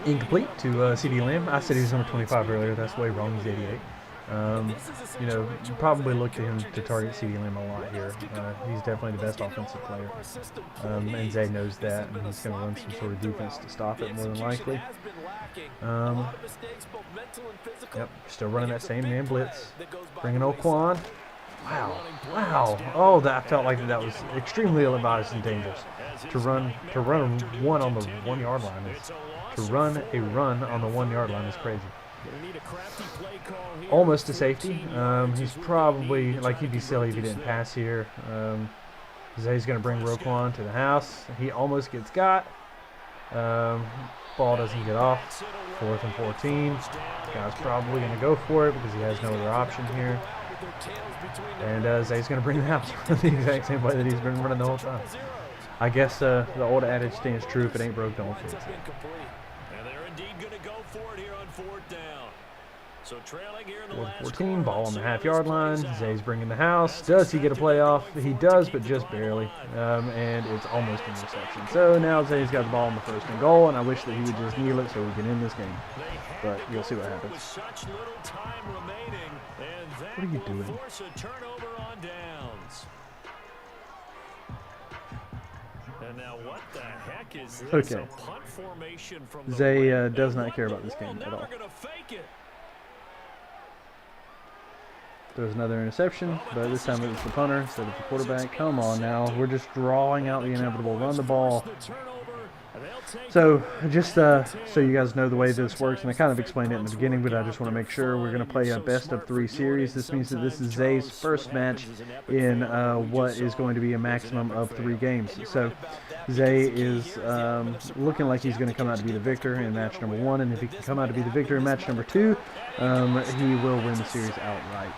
Incomplete to C.D. Lamb. I said he was number 25 earlier. That's way wrong. He's 88. You know, you probably look to him to target C.D. Lamb a lot here. He's definitely the best offensive player. And Zay knows that, and he's going to run some sort of defense to stop it more than likely. Yep, still running that same man blitz. Bringing Oquan. Wow. Oh, that felt like that was extremely ill-advised and dangerous. To run one on the 1 yard line is run on the 1 yard line is crazy. Almost a safety. He's probably, like, he'd be silly if he didn't pass here. Zay's going to bring Roquan to the house. He almost gets got. Ball doesn't get off. 4th and 14. This guy's probably going to go for it because he has no other option here. And Zay's going to bring the house the exact same way that he's been running the whole time. I guess the old adage stands true: if it ain't broke, don't fix it. And they're indeed going to go for it here on 4th down. So trailing here in the 4 last 14, quarter, ball let's on the see half-yard if this line. plays out. Zay's bringing the house. As Does he get a expected, they're playoff? going He for it does, to but keep just them on the barely. line. And it's almost an And it's interception. So incomplete. now Zay's got the ball on the first and goal, and I wish that he would just kneel it so we can end this game. They had But to you'll go see what for it happens. with such little time remaining, and that What are you will doing? force a turnover on downs. And now what the heck is this? Okay. A punt formation from the Zay rim. does And not what care in about the this game world? at Now all. they're gonna fake it. There's another interception, but this time it was the punter instead of the quarterback. Come on now. We're just drawing out the inevitable. Run the ball. So, just so you guys know the way this works, and I kind of explained it in the beginning, but I just want to make sure we're going to play a best-of-3 series. This means that this is Zay's first match in what is going to be a maximum of 3 games. So, Zay is looking like he's going to come out to be the victor in match number 1, and if he can come out to be the victor in match number 2, he will win the series outright.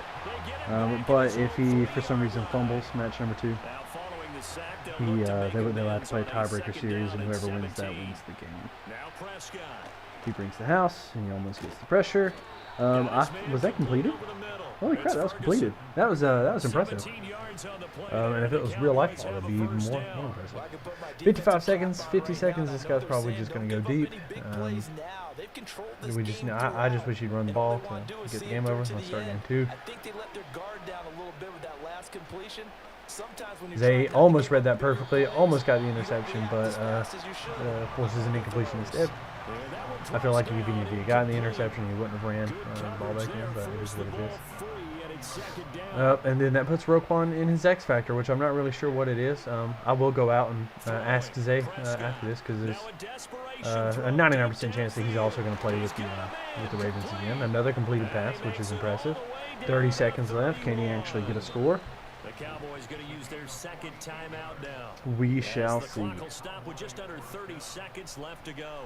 But if he, for some reason, fumbles match number 2, they'll have to play a tiebreaker series, and whoever wins that wins the game. He brings the house, and he almost gets the pressure. Was that completed? Holy crap, that was completed. That was impressive. And if it was real life ball, that'd be even more impressive. 55 seconds, 50 seconds. This guy's probably just going to go deep. I just wish he'd run the ball to get the game over. Let's start game 2. Zay almost read that perfectly, almost got the interception, but forces an incompletion instead. I feel like if he had gotten the interception, he wouldn't have ran the ball back in, but it is what it is. And then that puts Roquan in his X Factor, which I'm not really sure what it is. I will go out and ask Zay after this, because there's a 99% chance that he's also going to play with the Ravens again. Another completed pass, which is impressive. 30 seconds left. Can he actually get a score? The Cowboys going to use their second timeout now. We shall see. The clock will stop with just under 30 seconds left to go.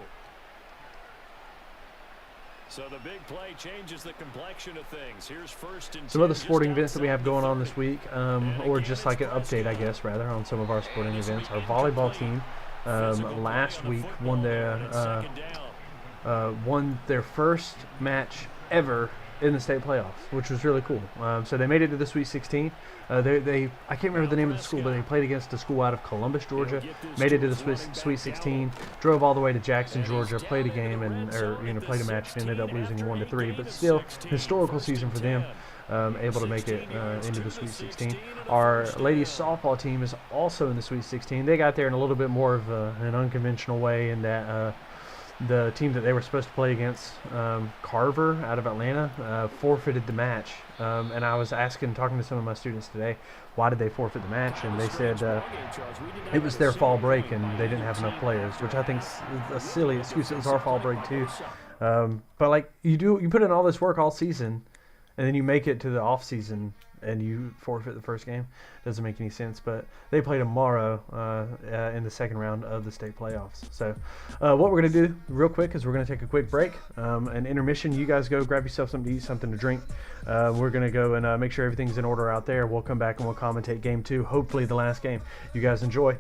So the big play changes the complexion of things. Here's first and 10. Some other sporting events that we have going on this week, or just like an update, I guess, rather, on some of our sporting events. Our volleyball team last week won their first match ever in the state playoffs, which was really cool. So they made it to the Sweet 16. I can't remember the name of the school, but they played against a school out of Columbus, Georgia. Made it to the Sweet 16. Drove all the way to Jackson, Georgia. Played a game played a match and ended up losing 1-3. But still, historical season for them. Able to make it into the Sweet 16. Our ladies softball team is also in the Sweet 16. They got there in a little bit more of an unconventional way, in that the team that they were supposed to play against, Carver out of Atlanta, forfeited the match. And I was talking to some of my students today, why did they forfeit the match? And they said it was their fall break and they didn't have enough players, which I think is a silly excuse. It was our fall break too. But like you put in all this work all season, and then you make it to the off season and you forfeit the first game. Doesn't make any sense. But they play tomorrow in the second round of the state playoffs. So what we're going to do real quick is we're going to take a quick break, an intermission. You guys go grab yourself something to eat, something to drink. We're going to go and make sure everything's in order out there. We'll come back and we'll commentate game 2, hopefully the last game. You guys enjoy.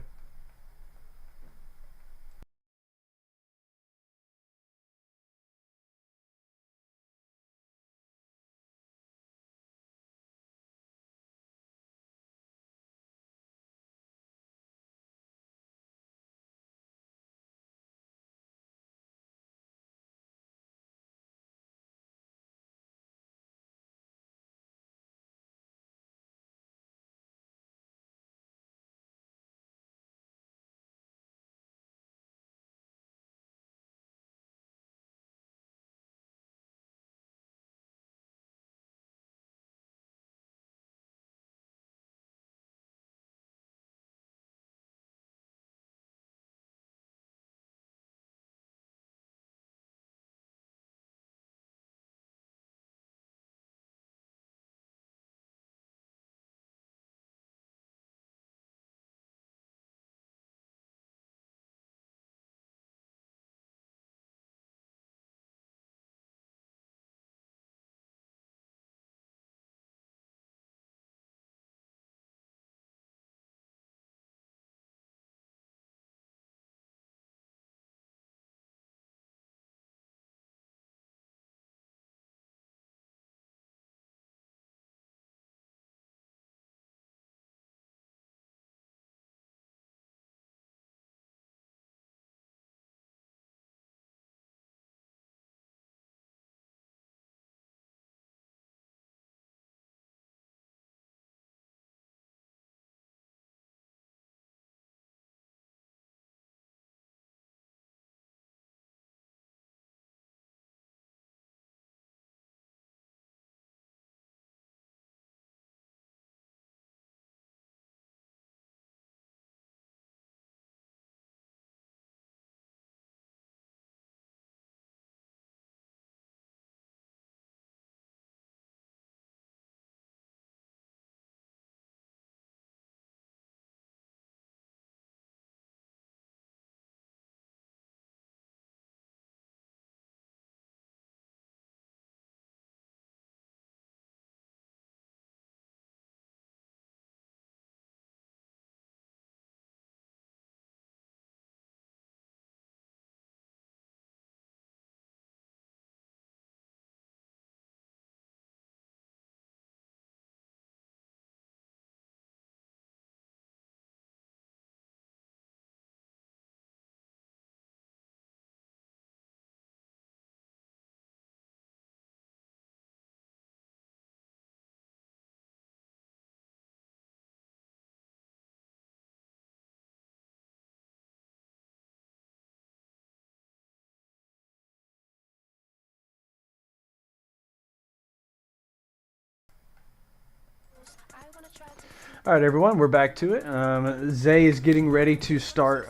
All right, everyone, we're back to it. Zay is getting ready to start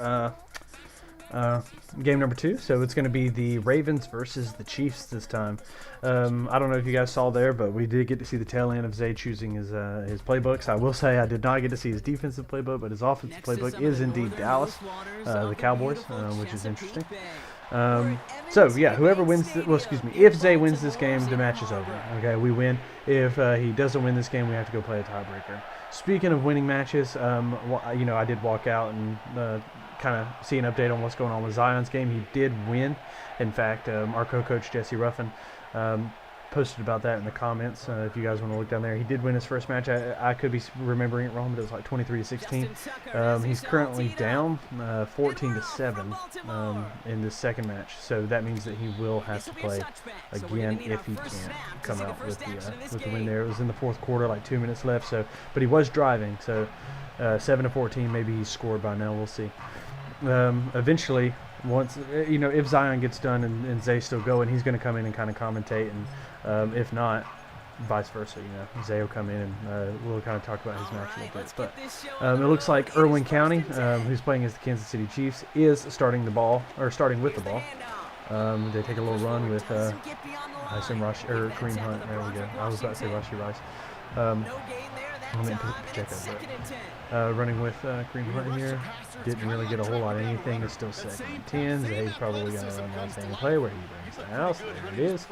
game number 2, so it's going to be the Ravens versus the Chiefs this time. I don't know if you guys saw there, but we did get to see the tail end of Zay choosing his playbooks. I will say I did not get to see his defensive playbook, but his offensive playbook is indeed Dallas, the Cowboys, which is interesting. So yeah, whoever wins, if Zay wins this game, the match is over. Okay, we win. If he doesn't win this game, we have to go play a tiebreaker. Speaking of winning matches, I did walk out and kind of see an update on what's going on with Zion's game. He did win. In fact, our co-coach Jesse Ruffin posted about that in the comments. If you guys want to look down there, he did win his first match. I could be remembering it wrong, but it was like 23-16. He's currently down 14-7 in this second match, so that means that he will have to play again if he can't come out with the win there. It was in the fourth quarter, like 2 minutes left. So, but he was driving, so 7-14. Maybe he's scored by now. We'll see. Eventually, once if Zion gets done and Zay's still going, he's going to come in and kind of commentate, and if not, vice versa. Zay will come in and we'll kind of talk about his match a little bit. But it looks like Irwin County, who's playing as the Kansas City Chiefs, is starting with the ball. They take a little run with I assume Kareem Hunt. There we go. I was about to say Rashee Rice. Running with Kareem Hunt here. Didn't really get a whole lot of anything. It's still 2nd and 10. Zay's probably going to run that same play where he brings the house. There it is.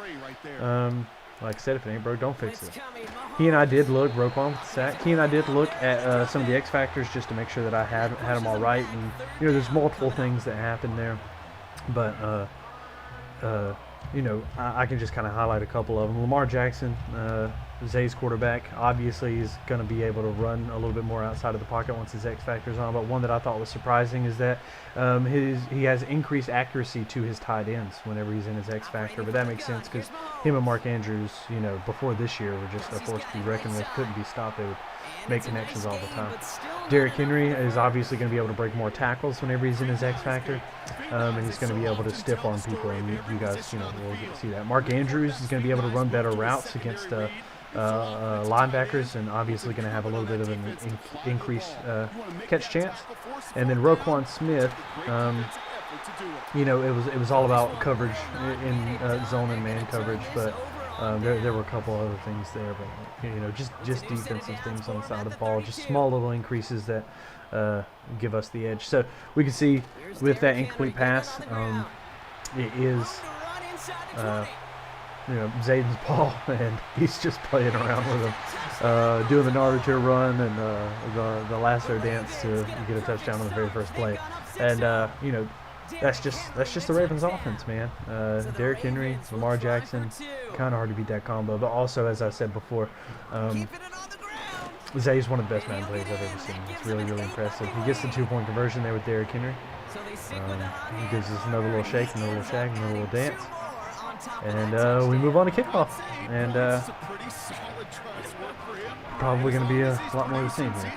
Like I said, if it ain't broke, don't fix it. He and I did look, Roquan with the sack. He and I did look at some of the X factors just to make sure that I had them all right. And there's multiple things that happened there, but I can just kind of highlight a couple of them. Lamar Jackson, Zay's quarterback, obviously is going to be able to run a little bit more outside of the pocket once his X factor's on. But one that I thought was surprising is that he has increased accuracy to his tight ends whenever he's in his X factor. But that makes sense because him and Mark Andrews, before this year, were just a force to be reckoned with. Couldn't be stopped. They would make connections all the time. Derrick Henry is obviously going to be able to break more tackles whenever he's in his X factor, and he's going to be able to stiff arm people, and you guys, will get to see that. Mark Andrews is going to be able to run better routes against linebackers, and obviously going to have a little bit of an increased catch chance. And then Roquan Smith, it was all about coverage in zone and man coverage, but there were a couple other things there, but just defensive things on the side of the ball, just small little increases that give us the edge. So we can see with that incomplete pass, it is Zayden's ball, and he's just playing around with him, doing the Naruto run and the lasso dance to get a touchdown on the very first play. And that's just the Ravens offense, man. Derrick Henry, Lamar Jackson, kind of hard to beat that combo. But also, as I said before, Zay's one of the best Madden plays I've ever seen. It's really, really impressive. He gets the 2-point conversion there with Derrick Henry. He gives us another little shake, another little shag, another little dance. And we move on to kickoff. And probably going to be a lot more of the same here.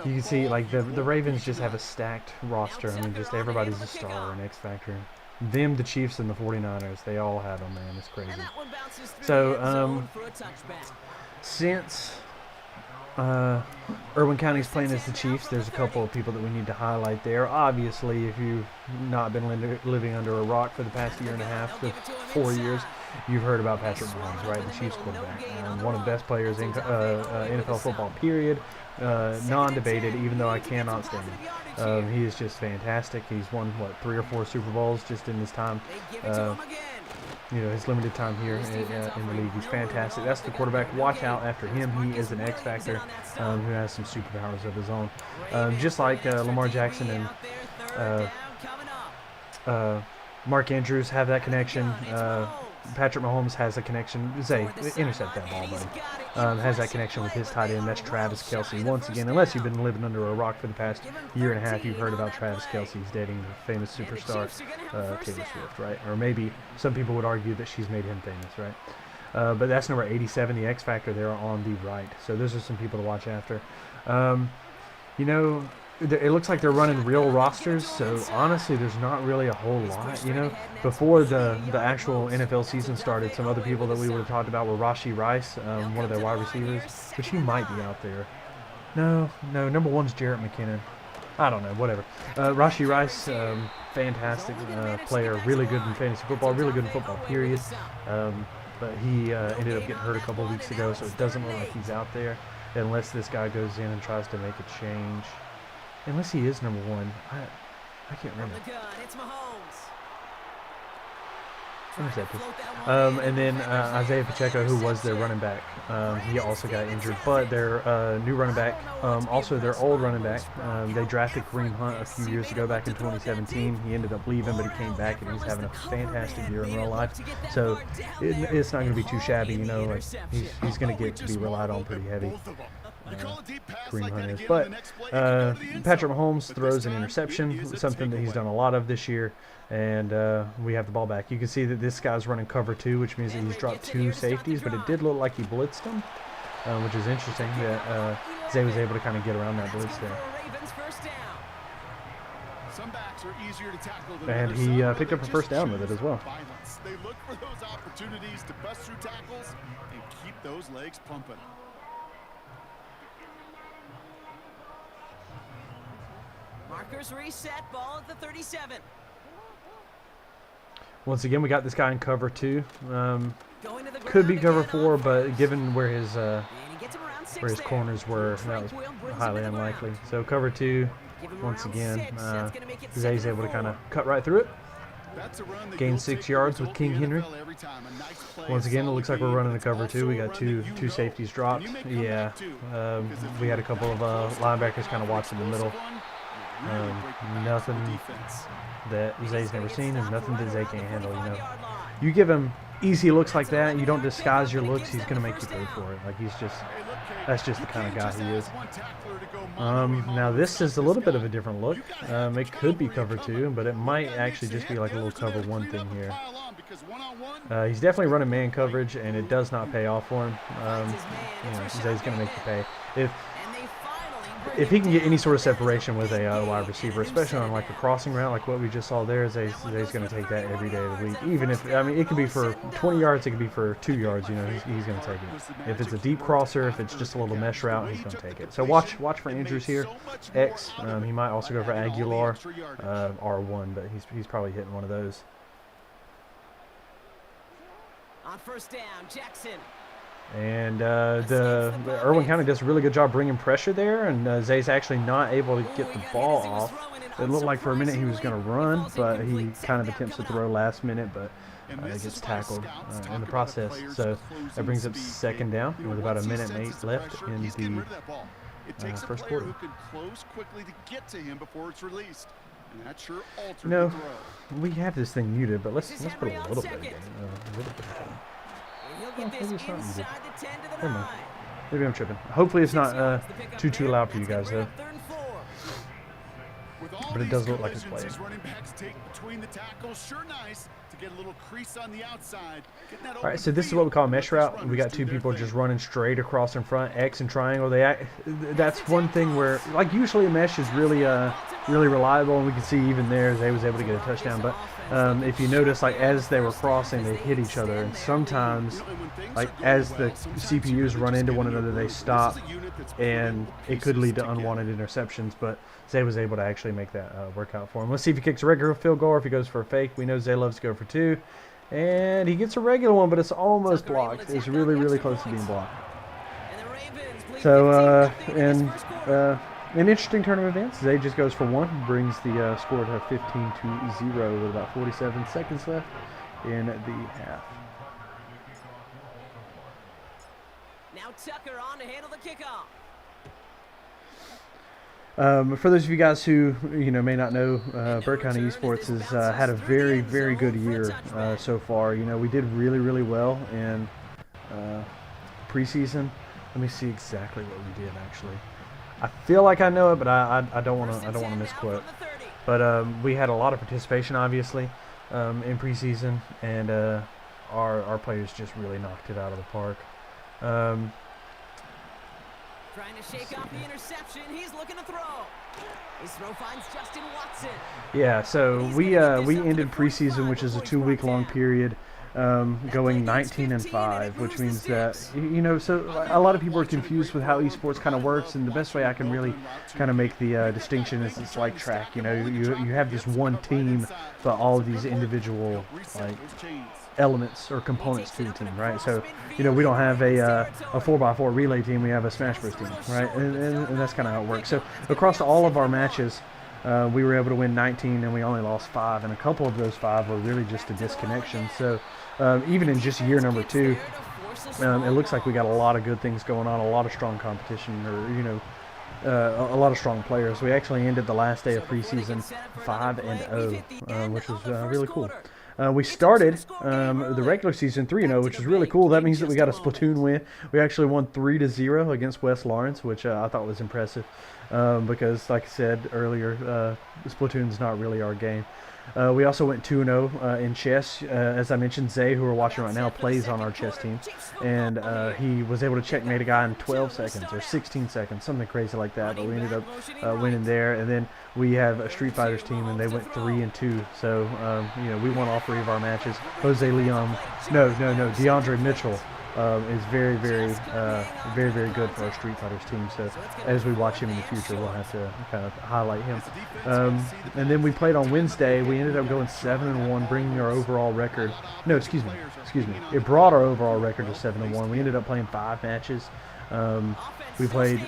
You can see, like, the Ravens just have a stacked roster. I mean, just everybody's a star in X Factor. Them, the Chiefs, and the 49ers, they all have them, man. It's crazy. So, since Irwin County's playing as the Chiefs, there's a couple of people that we need to highlight there. Obviously, if you've not been living under a rock for the past year and a half to 4 years, you've heard about Patrick Mahomes, right? The Chiefs quarterback. One of the best players in NFL football, period. Non-debated, even though I cannot stand him. He is just fantastic. He's won, 3 or 4 Super Bowls just in his time. His limited time here in the league. He's fantastic. That's the quarterback. Watch out after him. He is an X Factor who has some superpowers of his own. Just like Lamar Jackson and Mark Andrews have that connection. Patrick Mahomes has a connection. Zay, intercept that ball, buddy. Has that connection with his tight end. That's Travis Kelce. Once again, unless you've been living under a rock for the past year and a half, you've heard about Travis Kelce. He's dating the famous superstar Taylor Swift, right? Or maybe some people would argue that she's made him famous, right? But that's number 87, the X Factor there on the right. So those are some people to watch after. it looks like they're running real rosters, so honestly, there's not really a whole lot, you know. Before the actual NFL season started, some other people that we would have talked about were Rashee Rice, one of their wide receivers, which he might be out there. No, number one's Jarrett McKinnon. I don't know, whatever. Rashee Rice, fantastic player, really good in fantasy football, really good in football, period. But he ended up getting hurt a couple of weeks ago, so it doesn't look like he's out there unless this guy goes in and tries to make a change. Unless he is number one. I can't remember. And then Isaiah Pacheco, who was their running back, he also got injured. But their new running back, also their old running back, they drafted Kareem Hunt a few years ago, back in 2017. He ended up leaving, but he came back, and he's having a fantastic year in real life. So it's not going to be too shabby, you know. Like he's going to get to be relied on pretty heavy. Kareem Hunt is. But Patrick Mahomes throws an interception, something that he's done a lot of this year, and we have the ball back. You can see that this guy's running cover 2, which means that he's dropped 2 safeties, but it did look like he blitzed him, which is interesting that Zay was able to kind of get around that blitz there. And he picked up a first down with it as well. They look for those opportunities to bust through tackles and keep those legs pumping. Markers reset, ball at the 37. Once again, we got this guy in cover 2. Could be cover 4, but given where his corners were, that was highly unlikely. So cover 2, once again, Zay's able to kind of cut right through it. Gain 6 yards with King Henry. Once again, it looks like we're running a cover 2. We got two safeties dropped. Yeah, we had a couple of linebackers kind of watching the middle. Nothing that Zay's never seen, and nothing that Zay can't handle. You know, you give him easy looks like that, you don't disguise your looks, he's gonna make you pay for it. Like that's just the kind of guy he is. Now this is a little bit of a different look. It could be cover 2, but it might actually just be like a little cover 1 thing here. He's definitely running man coverage, and it does not pay off for him. You know, Zay's gonna make you pay if he can get any sort of separation with a wide receiver, especially on like a crossing route like what we just saw there. Zay's going to take that every day of the week. Even if, I mean, it could be for 20 yards, it could be for 2 yards, you know, he's going to take it. If it's a deep crosser, if it's just a little mesh route, he's going to take it. So watch for Andrews here. X, he might also go for Aguilar, R1, but he's probably hitting one of those. On first down, Jackson. And Irwin County does a really good job bringing pressure there, and Zay's actually not able to get the ball off. It looked like for a minute he was going to run, but he kind of attempts to throw last minute, but it gets tackled in the process. So that brings up second down with about a minute and 8 left in the first quarter. No, we have this thing muted, but let's put a little bit in. He'll get this inside the 10 to the 9. Maybe I'm tripping. Hopefully it's not too loud for you guys though. But it does look like it's playing. All right, so this is what we call a mesh route. We got two people just running straight across in front, X and triangle. That's one thing where, like, usually a mesh is really reliable, and we can see even there Zay was able to get a touchdown. But if you notice, like, as they were crossing, they hit each other, and sometimes, like, as the CPUs run into one another, they stop, and it could lead to unwanted interceptions. But Zay was able to actually make that work out for him. Let's see if he kicks a regular field goal or if he goes for a fake. We know Zay loves to go for 2. And he gets a regular one, but it's almost blocked. It's really, really close to being blocked. So, an interesting turn of events. Zay just goes for 1, brings the score to 15-0 with about 47 seconds left in the half. Now Tucker on to handle the kickoff. For those of you guys who may not know, Burke County Esports has had a very, very good year so far. You know, we did really, really well in preseason. Let me see exactly what we did. Actually, I feel like I know it, but I don't want to misquote. But we had a lot of participation, obviously, in preseason, and our players just really knocked it out of the park. Trying to shake off the interception. He's looking to throw. His throw finds Justin Watson. Yeah, so we ended preseason, which is a 2-week-long period, going 19-5, which means that, so a lot of people are confused with how esports kind of works, and the best way I can really kind of make the distinction is it's like track. You have this one team, but all of these individual elements or components to the team, right? So, we don't have a 4x4 relay team, we have a Smash Bros team, right? And that's kind of how it works. So across all of our matches, we were able to win 19 and we only lost 5, and a couple of those 5 were really just a disconnection. So even in just year number 2, it looks like we got a lot of good things going on, a lot of strong competition, or a lot of strong players. We actually ended the last day of preseason 5-0, which was really cool. We started the regular season 3-0, which is really cool. That means that we got a Splatoon win. We actually won 3-0 against West Lawrence, which I thought was impressive because, like I said earlier, Splatoon's not really our game. We also went 2-0 in chess. As I mentioned, Zay, who we're watching right now, plays on our chess team, and he was able to checkmate a guy in 12 seconds or 16 seconds, something crazy like that. But we ended up winning there. And then we have a Street Fighters team, and they went 3-2. So we won all 3 of our matches. DeAndre Mitchell is very, very good for our Street Fighters team. So as we watch him in the future, we'll have to kind of highlight him. And then we played on Wednesday. We ended up going 7-1, bringing our overall record. No, excuse me. It brought our overall record to 7-1. We ended up playing 5 matches. We played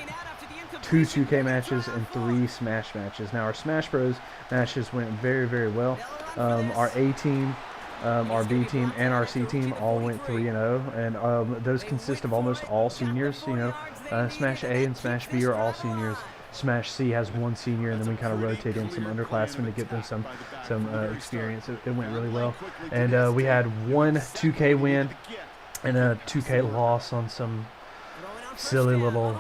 2 2K matches and 3 Smash matches. Now our Smash Bros matches went very, very well. Our A team, our B team, and our C team all went 3-0, and those consist of almost all seniors. Smash A and Smash B are all seniors. Smash C has 1 senior, and then we kind of rotate in some underclassmen to get them some experience. It went really well, and we had 1 2K win and a 2K loss on some silly little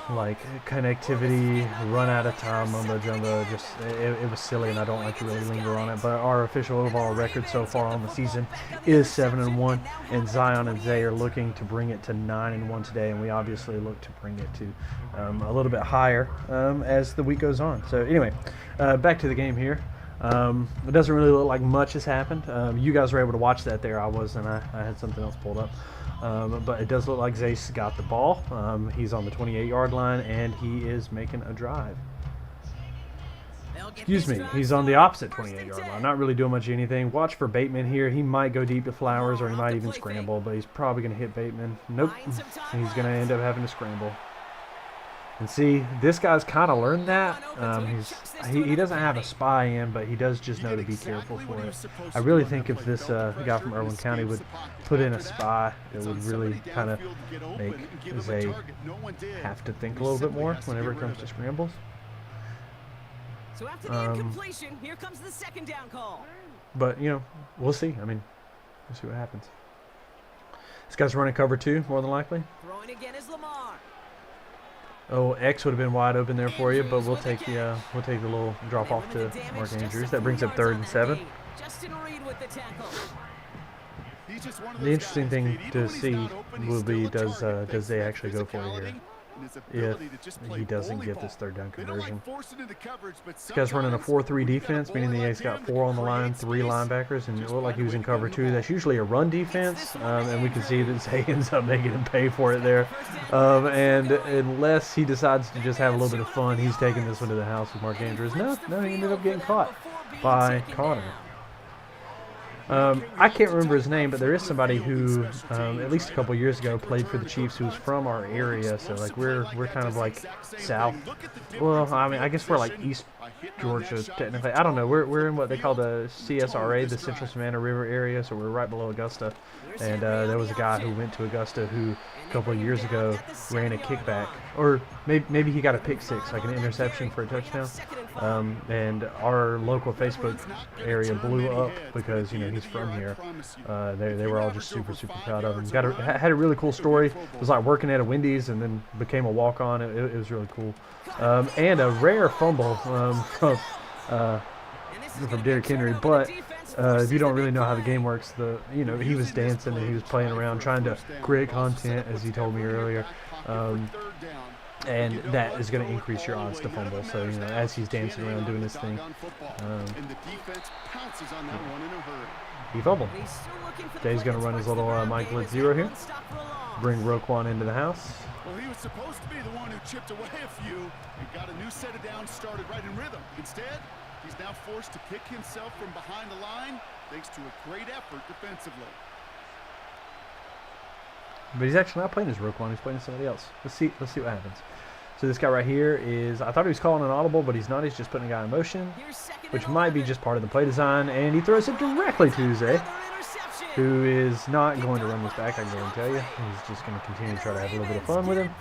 connectivity, run out of time, mumbo jumbo. Just it was silly, and I don't like to really linger on it. But our official overall record so far on the season is 7-1, and Zion and Zay are looking to bring it to 9-1 today, and we obviously look to bring it to a little bit higher as the week goes on. So anyway, back to the game here. It doesn't really look like much has happened. You guys were able to watch that there. I wasn't. I had something else pulled up. But it does look like Zay's got the ball. He's on the 28-yard line, and he is making a drive. Excuse me, he's on the opposite 28-yard line, not really doing much of anything. Watch for Bateman here. He might go deep to Flowers, or he might even scramble, but he's probably going to hit Bateman. Nope, he's going to end up having to scramble. And see, this guy's kind of learned that. He doesn't have a spy in, but he does just know to be careful for it. I really think if this guy from Irwin County would put in a spy, it would really kind of make Zay have to think a little bit more whenever it comes to scrambles. So after the incompletion, here comes the second down call. But, we'll see. I mean, we'll see what happens. This guy's running cover 2, more than likely. Throwing again is Lamar. Oh, X would have been wide open there for you, but we'll take the little drop off to Mark Andrews. That brings up 3rd and 7. Justin Reed with the tackle. The interesting thing to see will be does they actually go for it here? If he doesn't get this 3rd down conversion. This guy's running a 4-3 defense, meaning that he's got 4 on the line, 3 linebackers, and it looked like he was in cover 2. That's usually a run defense, and we can see that Zay ends up making him pay for it there. And unless he decides to just have a little bit of fun, he's taking this one to the house with Mark Andrews. No, he ended up getting caught by Connor. I can't remember his name, but there is somebody who, at least a couple years ago, played for the Chiefs who was from our area. So we're kind of like south. Well, I mean, I guess we're like East Georgia technically. I don't know. We're in what they call the CSRA, the Central Savannah River area. So we're right below Augusta. And there was a guy who went to Augusta who a couple of years ago ran a kickback, or maybe he got a pick 6, like an interception for a touchdown. And our local Facebook area blew up because he's from here. They were all just super proud of him. Had a really cool story. It was like working at a Wendy's and then became a walk-on. It was really cool. And a rare fumble from Derrick Henry, but if you don't really know how the game works, he was dancing and he was playing around trying to create content, as he told me earlier. and that is going to increase your odds to fumble. So, you know, as he's dancing around doing his thing, he fumbled. Jay's going to run his little Mike Blitz zero here. Bring Roquan into the house. Well, he was supposed to be the one who chipped away a few and got a new set of downs started right in rhythm. Instead, he's now forced to pick himself from behind the line thanks to a great effort defensively. But he's actually not playing as Roquan. He's playing as somebody else. Let's see what happens. So this guy right here is, I thought he was calling an audible, but he's not. He's just putting a guy in motion, which might be just part of the play design. And he throws it directly to Zay, who is not going to run this back, I can go and tell you. He's just going to continue to try to have a little bit of fun with him.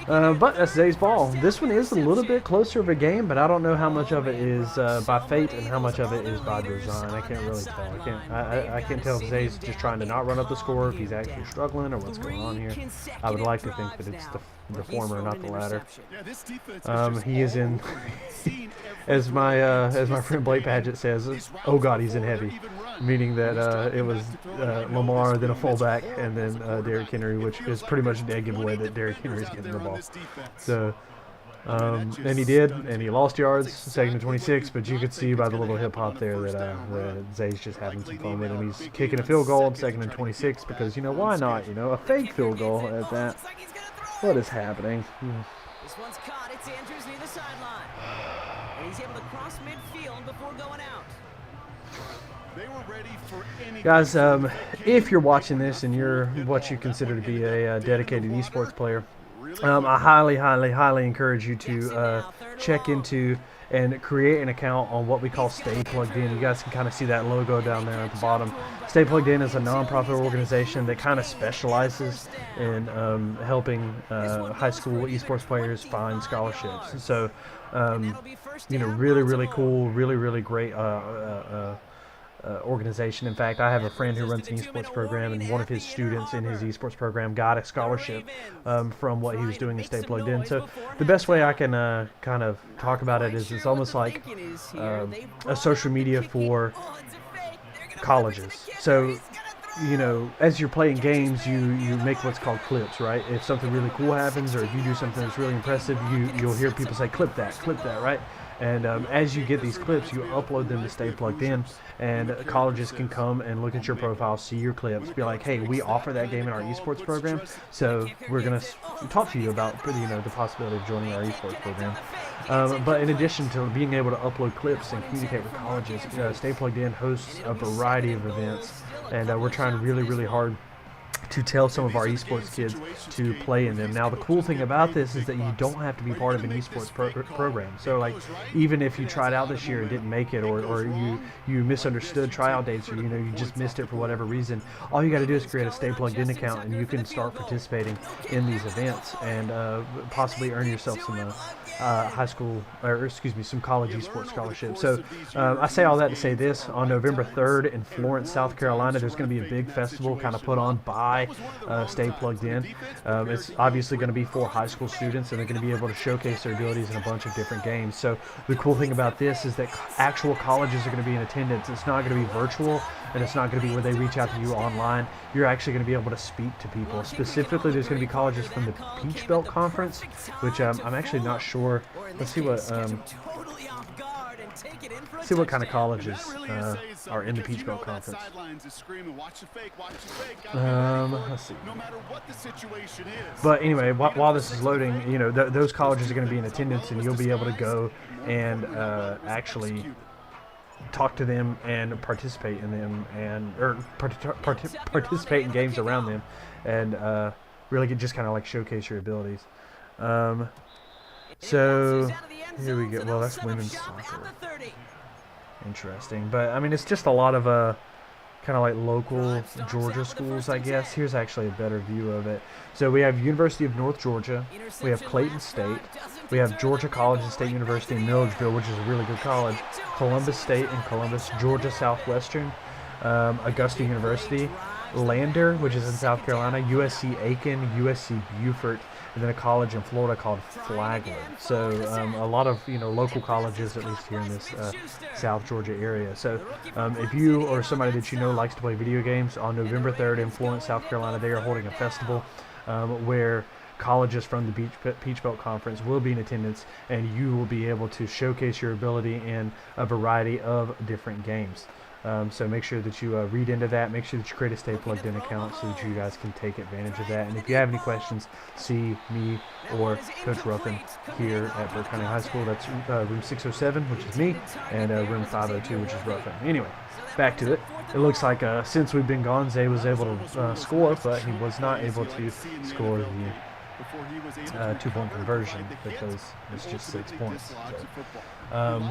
But that's Zay's ball. This one is a little bit closer of a game, but I don't know how much of it is by fate and how much of it is by design. I can't really tell. I can't tell if Zay's just trying to not run up the score, if he's actually struggling, or what's going on here. I would like to think that it's the former, not the latter. He is in, as my friend Blake Padgett says, oh God, he's in heavy. Meaning that it was Lamar, then a fullback, and then Derrick Henry, which is pretty much a dead giveaway that Derrick Henry's getting the ball. So, and he did, and he lost yards, 2nd and 26, but you could see by the little hip-hop there that Zay's just having some fun with him. He's kicking a field goal, 2nd and 26, because, you know, why not? You know, a fake field goal at that. What is happening? This one's caught. It's Andrews near the sideline. And he's able to cross midfield before going out. Guys, if you're watching this and you're what you consider to be a dedicated esports player, I highly encourage you to check into and create an account on what we call Stay Plugged In. You guys can kind of see that logo down there at the bottom. Stay Plugged In is a non-profit organization that kind of specializes in helping high school esports players find scholarships. So, you know, really cool, really great organization. In fact, I have a friend who runs an esports program, and one of his students in his esports program got a scholarship from what he was doing in Stay Plugged In. So the best way I can kind of talk about it is it's almost like a social media for colleges. So, you know, as you're playing games, you make what's called clips, right? If something really cool happens, or if you do something that's really impressive, you'll hear people say, clip that, right? And as you get these clips, you upload them to Stay Plugged In, and colleges can come and look at your profile, see your clips, be like, hey, we offer that game in our esports program, so we're going to talk to you about, you know, the possibility of joining our esports program. But in addition to being able to upload clips and communicate with colleges, Stay Plugged In hosts a variety of events, and we're trying really hard to tell some of our esports kids to play in them. Now, the cool thing about this is that you don't have to be part of an esports program. So, like, even if you tried out this year and didn't make it, or you misunderstood tryout dates, or, you know, you just missed it for whatever reason, all you got to do is create a Stay Plugged In account, and you can start participating in these events and possibly earn yourself some high school, or excuse me, some college esports scholarships. So I say all that to say this: on November 3rd in Florence, South Carolina, there's going to be a big festival kind of put on by Stay Plugged In. It's obviously going to be for high school students, and they're going to be able to showcase their abilities in a bunch of different games. So the cool thing about this is that actual colleges are going to be in attendance. It's not going to be virtual, and it's not going to be where they reach out to you online. You're actually going to be able to speak to people. Specifically, there's going to be colleges from the Peach Belt Conference, which I'm actually not sure. Let's see what kind of colleges are in the Peach Belt Conference. Let's see. But anyway, while this is loading, you know, those colleges are going to be in attendance, and you'll be able to go and actually talk to them and participate in them, and participate in games around them, and really just kind of like showcase your abilities. So here we go. Well, that's women's soccer. Interesting, but I mean, it's just a lot of kind of like local Georgia schools, I guess. Here's actually a better view of it. So we have University of North Georgia, we have Clayton State, we have Georgia College and State University in Milledgeville, which is a really good college, Columbus State in Columbus, Georgia Southwestern, Augusta University, Lander, which is in South Carolina, USC Aiken, USC Beaufort, and then a college in Florida called Flagler. So a lot of, you know, local colleges, at least here in this South Georgia area. So if you or somebody that you know likes to play video games, on November 3rd in Florence, South Carolina, they are holding a festival where colleges from the Peach Belt Conference will be in attendance, and you will be able to showcase your ability in a variety of different games. So make sure that you read into that. Make sure that you create a Stay Plugged In account so that you guys can take advantage of that. And if you have any questions, see me or Coach Ruffin here at Burke County High School. That's room 607, which is me, and room 502, which is Ruffin. Anyway, back to it. It looks like since we've been gone, Zay was able to score, but he was not able to score the 2-point conversion because it's just 6 points. So,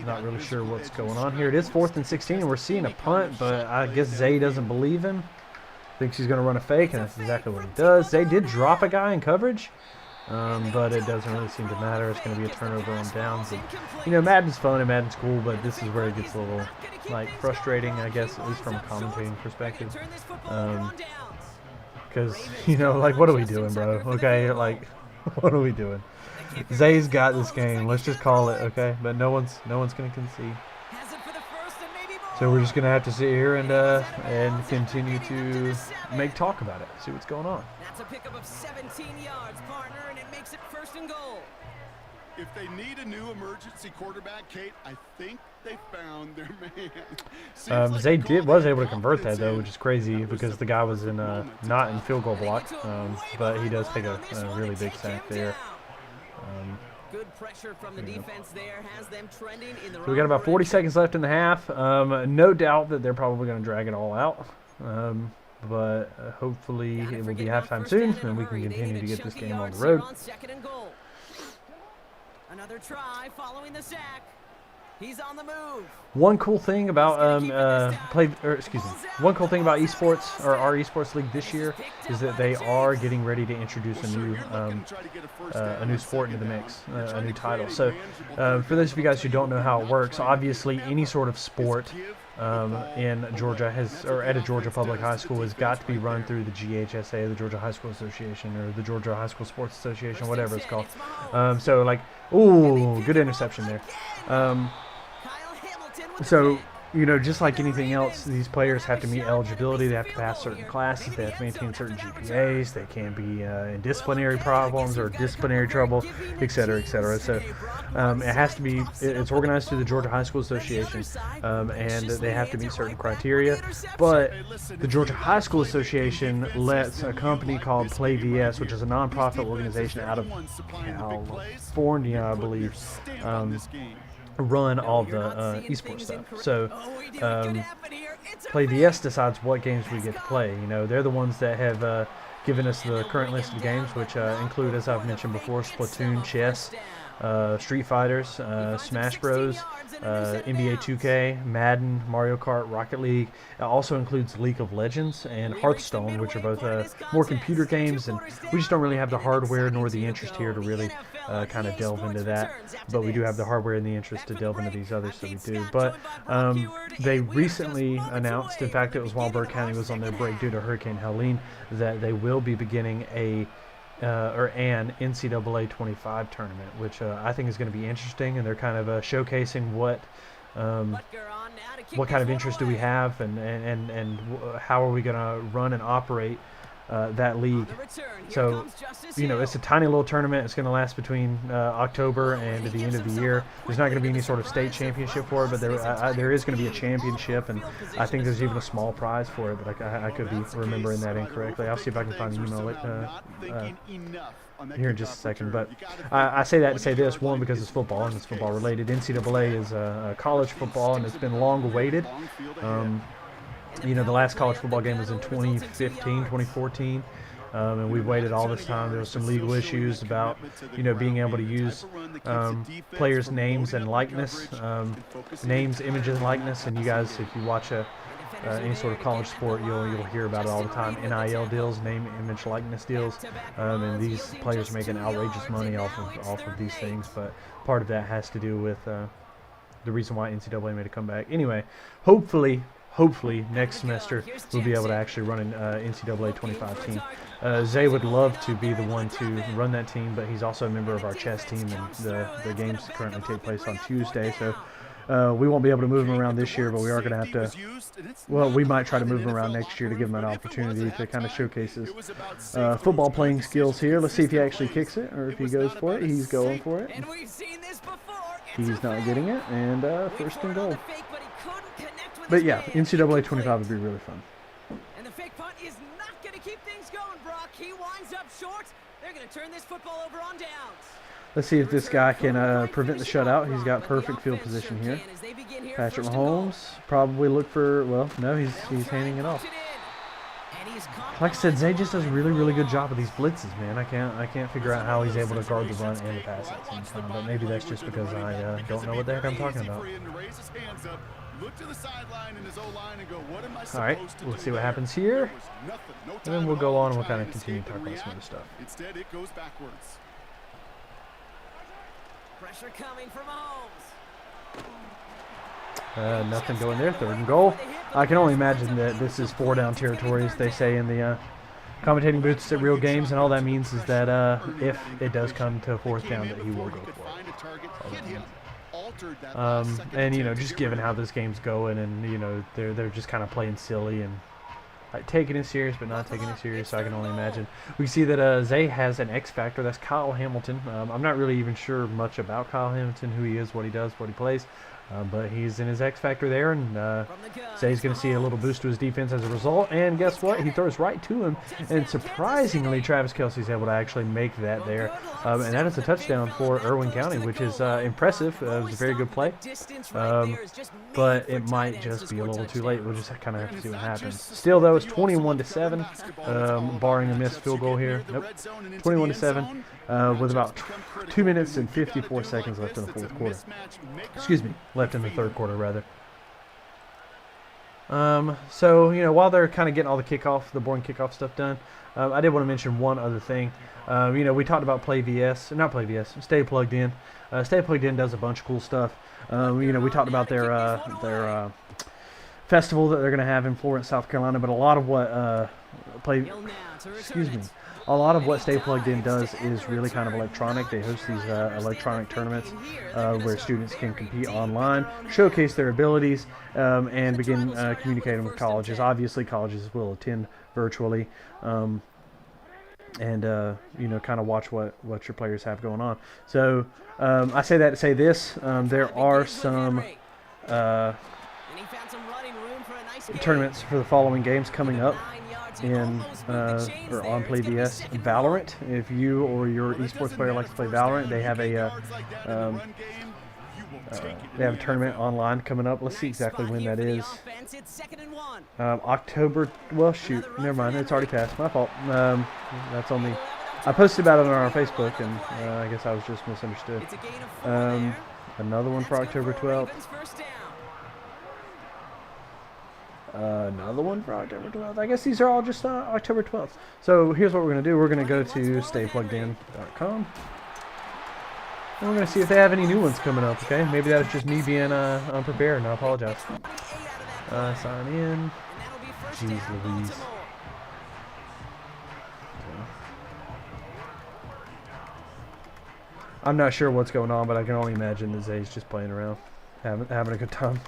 not really sure what's going on here. It is 4th and 16. We're seeing a punt, but I guess Zay doesn't believe him. Thinks he's going to run a fake, and that's exactly what he does. Zay did drop a guy in coverage, but it doesn't really seem to matter. It's going to be a turnover on downs. And, you know, Madden's fun and Madden's cool, but this is where it gets a little, like, frustrating, I guess, at least from a commentating perspective. Because, you know, like, what are we doing, bro? Okay, like, what are we doing? Zay's got this game. Let's just call it, okay? But no one's going to concede. So we're just going to have to sit here and continue to make talk about it. See what's going on. That's a pickup of 17 yards, partner, and it makes it 1st and goal. If they need a new emergency quarterback, Kate, I think they found their man. Zay was able to convert that, though, which is crazy because the guy was in not in field goal block, but he does take a really big sack there. Good pressure from the defense there has them trending in the So we got about 40 seconds left in the half. No doubt that they're probably going to drag it all out. But hopefully it will be halftime soon, and we can continue to get this game on the road. Another try following the sack. He's on the move. One cool thing about one cool thing about esports, or our esports league this year, is that they are getting ready to introduce a new sport into the mix, a new title. So for those of you guys who don't know how it works, obviously any sort of sport in Georgia at a Georgia public high school has got to be run through the GHSA, the Georgia High School Association, or the Georgia High School Sports Association, whatever it's called. So like, ooh, good interception there. So, you know, just like anything else, these players have to meet eligibility. They have to pass certain classes. They have to maintain certain GPAs. They can't be in disciplinary problems or disciplinary trouble, et cetera, et cetera. So it has to be, it's organized through the Georgia High School Association, and they have to meet certain criteria. But the Georgia High School Association lets a company called PlayVS, which is a nonprofit organization out of California, I believe, run all the esports stuff. So PlayVS decides what games we get to play. You know, they're the ones that have given us the current list of games, which include, as I've mentioned before, Splatoon, chess, Street Fighters, Smash Bros, NBA 2K, Madden, Mario Kart, Rocket League. It also includes League of Legends and Hearthstone, which are both more computer games, and we just don't really have the hardware nor the interest here to really kind of delve into that. But we do have the hardware and the interest to delve into these others, so we do. But they recently announced, in fact, it was while Burke County was on their break due to Hurricane Helene, that they will be beginning an NCAA 25 tournament, which I think is going to be interesting, and they're kind of showcasing what kind of interest do we have, and how are we going to run and operate that league. So, you know, it's a tiny little tournament. It's going to last between October and the end of the year. There's not going to be any sort of state championship for it, but there is going to be a championship, and I think there's even a small prize for it, but I could be remembering that incorrectly. I'll see if I can find the email here in just a second. But I say that to say this, one, because it's football and it's football related. NCAA is college football, and it's been long awaited. You know, the last college football game was in 2015, 2014, and we've waited all this time. There was some legal issues about, you know, being able to use players' names and likeness, names, images, and likeness. And you guys, if you watch any sort of college sport, you'll hear about it all the time. NIL deals, name, image, likeness deals, and these players are making outrageous money off of these things. But part of that has to do with the reason why NCAA made a comeback. Anyway, hopefully next semester we'll be able to actually run an NCAA 25 team. Zay would love to be the one to run that team, but he's also a member of our chess team, and the games currently take place on Tuesday. So We won't be able to move him around this year, but we are going to have to. Well, we might try to move him around next year to give him an opportunity to kind of showcase his football playing skills here. Let's see if he actually kicks it or if he goes for it. He's going for it. He's not getting it, and first and goal. But yeah, NCAA 25 would be really fun. And the fake punt is not going to keep things going, Brock. He winds up short. They're going to turn this football over on downs. Let's see if this guy can prevent the shutout. He's got perfect field position here. Patrick Mahomes probably look for, well, no, he's handing it off. Like I said, Zay just does a really, really good job of these blitzes, man. I can't figure out how he's able to guard the run and the pass at the same time, but maybe that's just because I don't know what the heck I'm talking about. All right, we'll see what happens here, and then we'll go on and we'll kind of continue to talk about some other stuff. Instead, it goes backwards. Pressure coming from Mahomes. Nothing going there. Third and goal. I can only imagine that this is 4-down territory, as they say in the commentating booths at real games, and all that means is that if it does come to 4th down, that he will go for it. And you know, just given how this game's going, and you know, they're just kind of playing silly and like taking it serious, but not taking it serious. So I can only imagine. We see that Zay has an X factor. That's Kyle Hamilton. I'm not really even sure much about Kyle Hamilton, who he is, what he does, what he plays. But he's in his X factor there, and Zay's going to see a little boost to his defense as a result. And guess what? He throws right to him, and surprisingly, Travis Kelce's able to actually make that there. And that is a touchdown for Irwin County, which is impressive. It was a very good play, but it might just be a little too late. We'll just kind of have to see what happens. Still, though, it's 21-7, barring a missed field goal here. Nope, 21-7, with about 2 minutes and 54 seconds left in the 4th quarter. Excuse me. Left in the 3rd quarter, rather. So, you know, while they're kind of getting all the boring kickoff stuff done, I did want to mention one other thing. You know, we talked about Stay Plugged In. Stay Plugged In does a bunch of cool stuff. You know, we talked about their festival that they're going to have in Florence, South Carolina, but a lot of what a lot of what Stay Plugged In does is really kind of electronic. They host these electronic tournaments where students can compete online, showcase their abilities, and begin communicating with colleges. Obviously, colleges will attend virtually, and you know, kind of watch what your players have going on. So I say that to say this: there are some tournaments for the following games coming up in or on PlayVS. Valorant, if you or your esports player likes to play Valorant, they have a tournament online coming up. Let's see exactly when that is. October. Well, shoot, never mind. It's already passed. My fault. That's on me. I posted about it on our Facebook, and I guess I was just misunderstood. Another one for October 12th. Another one for October 12th. I guess these are all just October 12th. So here's what we're going to do. We're going to go to staypluggedin.com. And we're going to see if they have any new ones coming up, okay? Maybe that was just me being unprepared, and I apologize. Sign in. Jeez Louise. I'm not sure what's going on, but I can only imagine that Zay's just playing around, having a good time.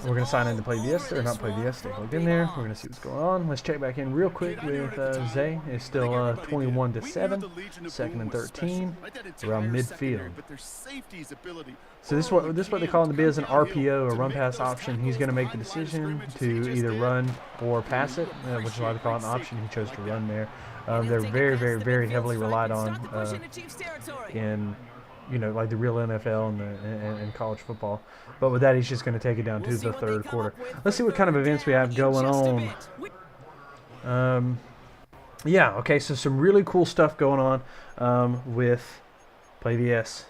We're going to sign in to PlayVS, or not PlayVS, Stay Plugged In there. We're going to see what's going on. Let's check back in real quick with Zay. It's still 21-7, 2nd and 13, around midfield. So this is what they call in the biz an RPO, a run pass option. He's going to make the decision to either run or pass it, which is why they call it an option. He chose to run there. They're very, very, very heavily relied on in, you know, like the real NFL and college football. But with that, he's just going to take it down to the 3rd quarter. Let's see what kind of events we have going on. Yeah, okay, so some really cool stuff going on with PlayVS.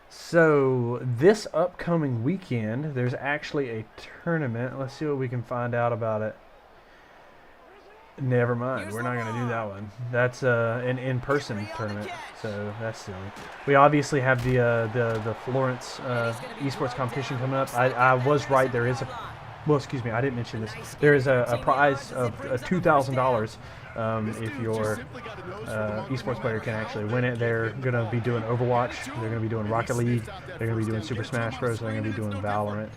So this upcoming weekend, there's actually a tournament. Let's see what we can find out about it. Never mind, we're not going to do that one. That's an in-person tournament, so that's silly. We obviously have the Florence esports competition coming up. I was right, there is well, excuse me, I didn't mention this. There is a prize of $2,000 if your esports player can actually win it. They're going to be doing Overwatch. They're going to be doing Rocket League. They're going to be doing Super Smash Bros. They're going to be doing Valorant.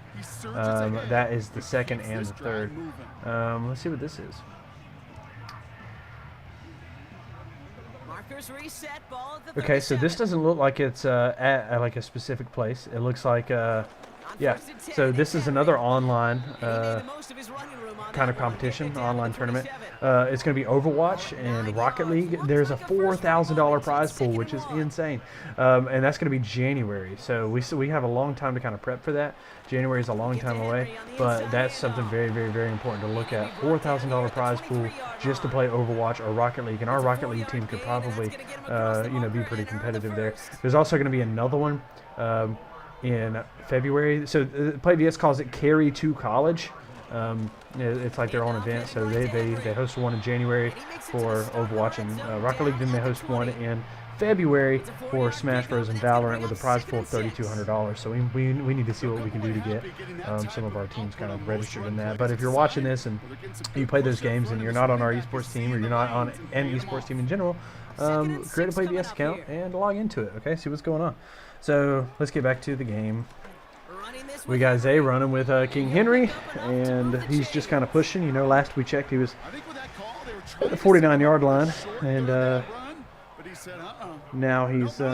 That is the second and the third. Let's see what this is. Okay, so this doesn't look like it's at like a specific place. It looks like, yeah. So this is another online kind of competition, online tournament. It's going to be Overwatch and Rocket League. There's a $4,000 prize pool, which is insane, and that's going to be January. So we have a long time to kind of prep for that. January is a long time away, but that's something very, very, very important to look at. $4,000 prize pool just to play Overwatch or Rocket League, and our Rocket League team could probably, you know, be pretty competitive there. There's also going to be another one in February. So Play VS calls it Carry to College. It's like their own event. So they host one in January for Overwatch and Rocket League. Then they host one in February for Smash Bros. And Valorant with a prize pool of $3,200. So we need to see what we can do to get some of our teams kind of registered in that. But if you're watching this and you play those games and you're not on our esports team or you're not on any esports team in general, create a Play VS account and log into it. Okay, see what's going on. So let's get back to the game. We got Zay running with King Henry, and he's just kind of pushing. You know, last we checked, he was at the 49-yard line, and now he's, you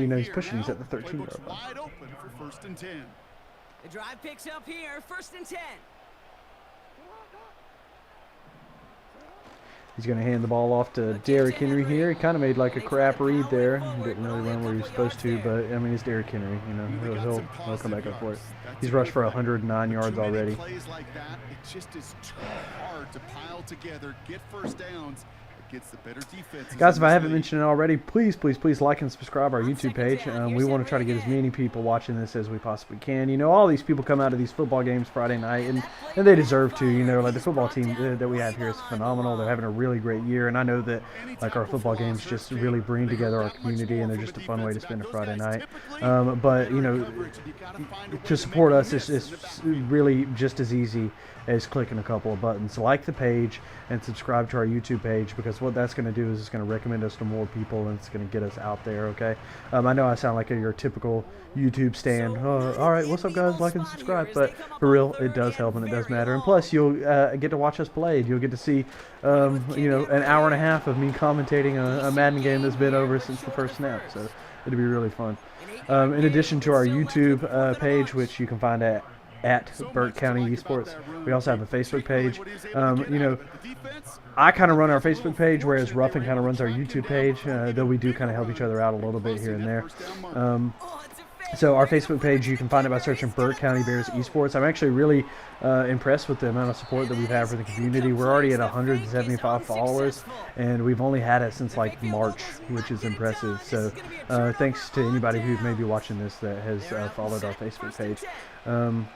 know, he's pushing. He's at the 13-yard line. The drive picks up here, 1st and 10. He's going to hand the ball off to Derrick Henry here. He kind of made like a crap read there. He didn't really run where he was supposed to, but I mean, it's Derrick Henry. You know, he'll come back up for it. He's rushed for 109 yards already. Plays like that, it just is too hard to pile together, get first downs. Gets the better defense. Guys, if I haven't mentioned it already, please like and subscribe our YouTube page. We want to try to get as many people watching this as we possibly can. You know, all these people come out of these football games Friday night, and they deserve to. You know, like the football team that we have here is phenomenal. They're having a really great year, and I know that like our football games just really bring together our community, and they're just a fun way to spend a Friday night. But you know, to support us is really just as easy as clicking a couple of buttons. Like the page and subscribe to our YouTube page, because what that's going to do is it's going to recommend us to more people, and it's going to get us out there. Okay, I know I sound like your typical YouTube stan. All right, what's up, guys? Like and subscribe. But for real, it does help and it does matter. And plus, you'll get to watch us play. You'll get to see, you know, an hour and a half of me commentating a Madden game that's been over since the first snap. So it'll be really fun. In addition to our YouTube page, which you can find at Burke County Esports. We also have a Facebook page. You know, I kind of run our Facebook page, whereas Ruffin kind of runs our YouTube page, though we do kind of help each other out a little bit here and there. So our Facebook page, you can find it by searching Burke County Bears Esports. I'm actually really impressed with the amount of support that we've had for the community. We're already at 175 followers, and we've only had it since like March, which is impressive. So thanks to anybody who may be watching this that has followed our Facebook page.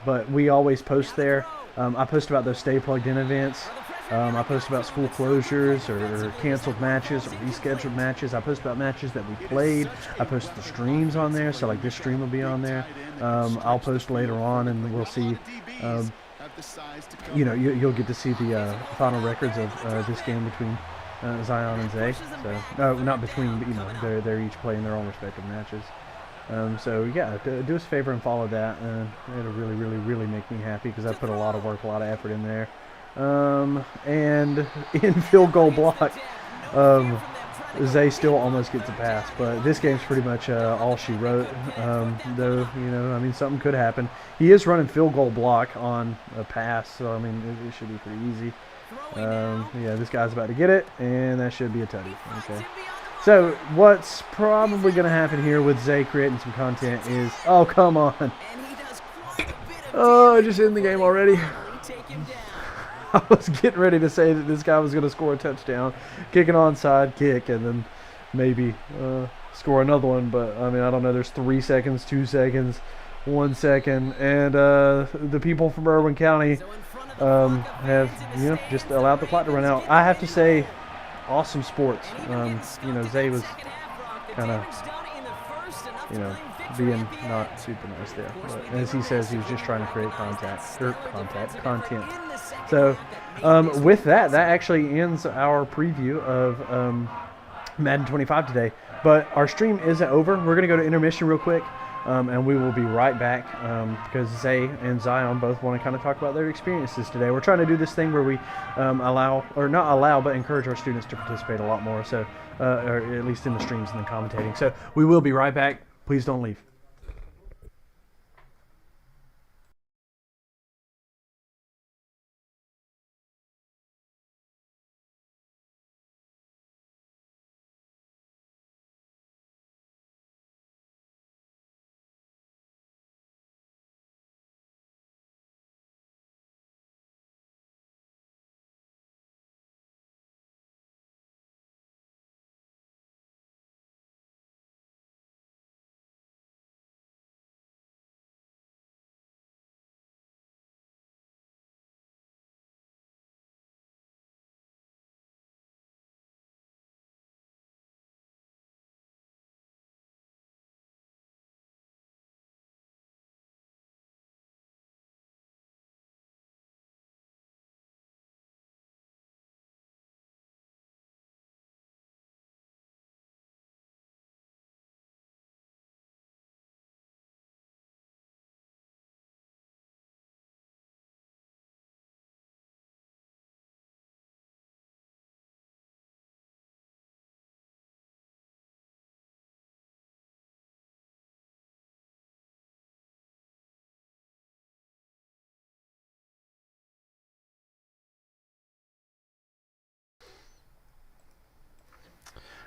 But we always post there. I post about those Stay Plugged In events. I post about school closures or canceled matches or rescheduled matches. I post about matches that we played. I post the streams on there, so like this stream will be on there. I'll post later on, and we'll see. You know, you'll get to see the final records of this game between Zion and Zay. So not between, but you know, they're each playing their own respective matches. So yeah, do us a favor and follow that. It'll really, really, really make me happy, because I put a lot of work, a lot of effort in there. And in field goal block, Zay still almost gets a pass, but this game's pretty much all she wrote. Though, you know, I mean, something could happen. He is running field goal block on a pass, so I mean, it should be pretty easy. Yeah, this guy's about to get it, and that should be a tutty. Okay. So what's probably going to happen here with Zay creating some content is, oh, come on. Oh, just in the game already. I was getting ready to say that this guy was going to score a touchdown, kick an onside kick, and then maybe score another one. But, I mean, I don't know. There's 3 seconds, 2 seconds, 1 second. And the people from Irwin County have, you know, just allowed the clock to run out. I have to say, awesome sports. You know, Zay was kind of, you know, being not super nice there. But as he says, he was just trying to create content. So with that actually ends our preview of Madden 25 today. But our stream isn't over. We're going to go to intermission real quick. And we will be right back because Zay and Zion both want to kind of talk about their experiences today. We're trying to do this thing where we but encourage our students to participate a lot more, so or at least in the streams and the commentating. So we will be right back. Please don't leave.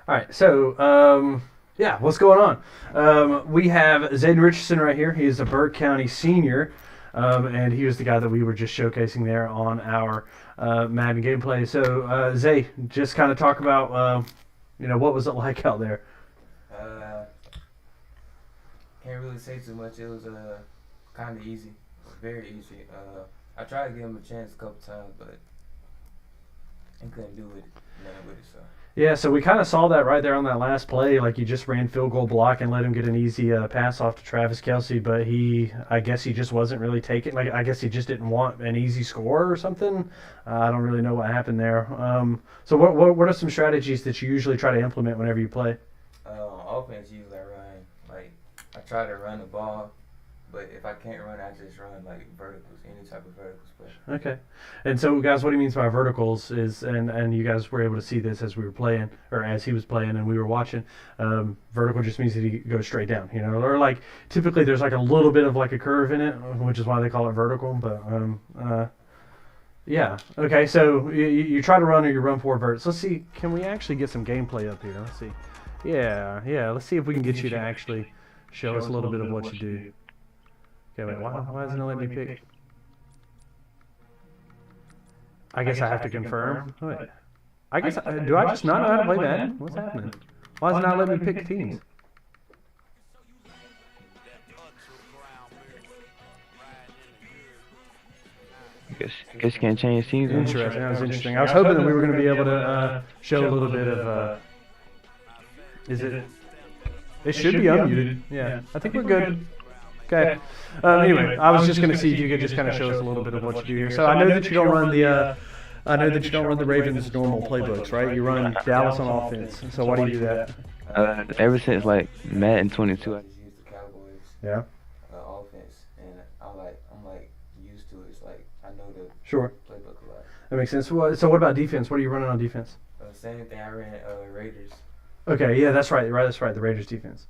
All right, so what's going on? We have Zayden Richardson right here. He is a Burke County senior, and he was the guy that we were just showcasing there on our Madden gameplay. So Zay, just kind of talk about what was it like out there? Can't really say too much. It was kind of easy, very easy. I tried to give him a chance a couple times, but I couldn't do nothing with it. So. Yeah, so we kind of saw that right there on that last play. Like, you just ran field goal block and let him get an easy pass off to Travis Kelce, but I guess he just wasn't really taking. Like, I guess he just didn't want an easy score or something. I don't really know what happened there. So what are some strategies that you usually try to implement whenever you play? Offense, usually I run like I try to run the ball. But if I can't run, I just run like verticals, any type of verticals. But. Okay. And so, guys, what he means by verticals is, and you guys were able to see this as we were playing, or as he was playing and we were watching, vertical just means that he goes straight down, or like typically there's like a little bit of like a curve in it, which is why they call it vertical. But, yeah. Okay, so you try to run or you run forward verts. Let's see, can we actually get some gameplay up here? Let's see. Yeah, let's see if we can get you to actually show us a little bit of what you do. Okay, wait, why doesn't it let me pick? I guess I have to confirm. Wait. I guess, do I just not know how to play Madden? What's happening? Why does it not let me pick teams? I guess you can't change teams. Interesting, that was interesting. I was hoping that we were going to be able to show a little bit of, is it? It should be unmuted. Yeah, I think we're good. Okay. Anyway, I was just going to see if you could just kind of show us a little bit of what you do here. So I know that you don't run the Ravens' normal playbooks, right? You run Dallas on offense. So why do you do that? Ever since like Madden 22, I just use the Cowboys. Yeah. Offense, and I'm used to it. It's like I know the playbook a lot. That makes sense. So what about defense? What are you running on defense? Same thing. I ran Raiders. Okay. Yeah, that's right. That's right. The Raiders defense.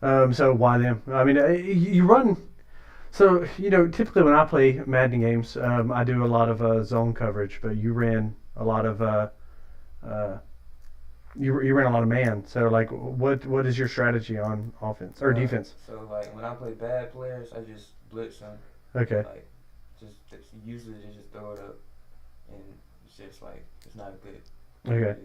So why them? I mean, you run. So typically when I play Madden games, I do a lot of zone coverage, but you ran a lot of you ran a lot of man. So like, what is your strategy on offense or defense? So like when I play bad players, I just blitz them. Okay. Like usually they just throw it up, and it's just like it's not a good. Okay.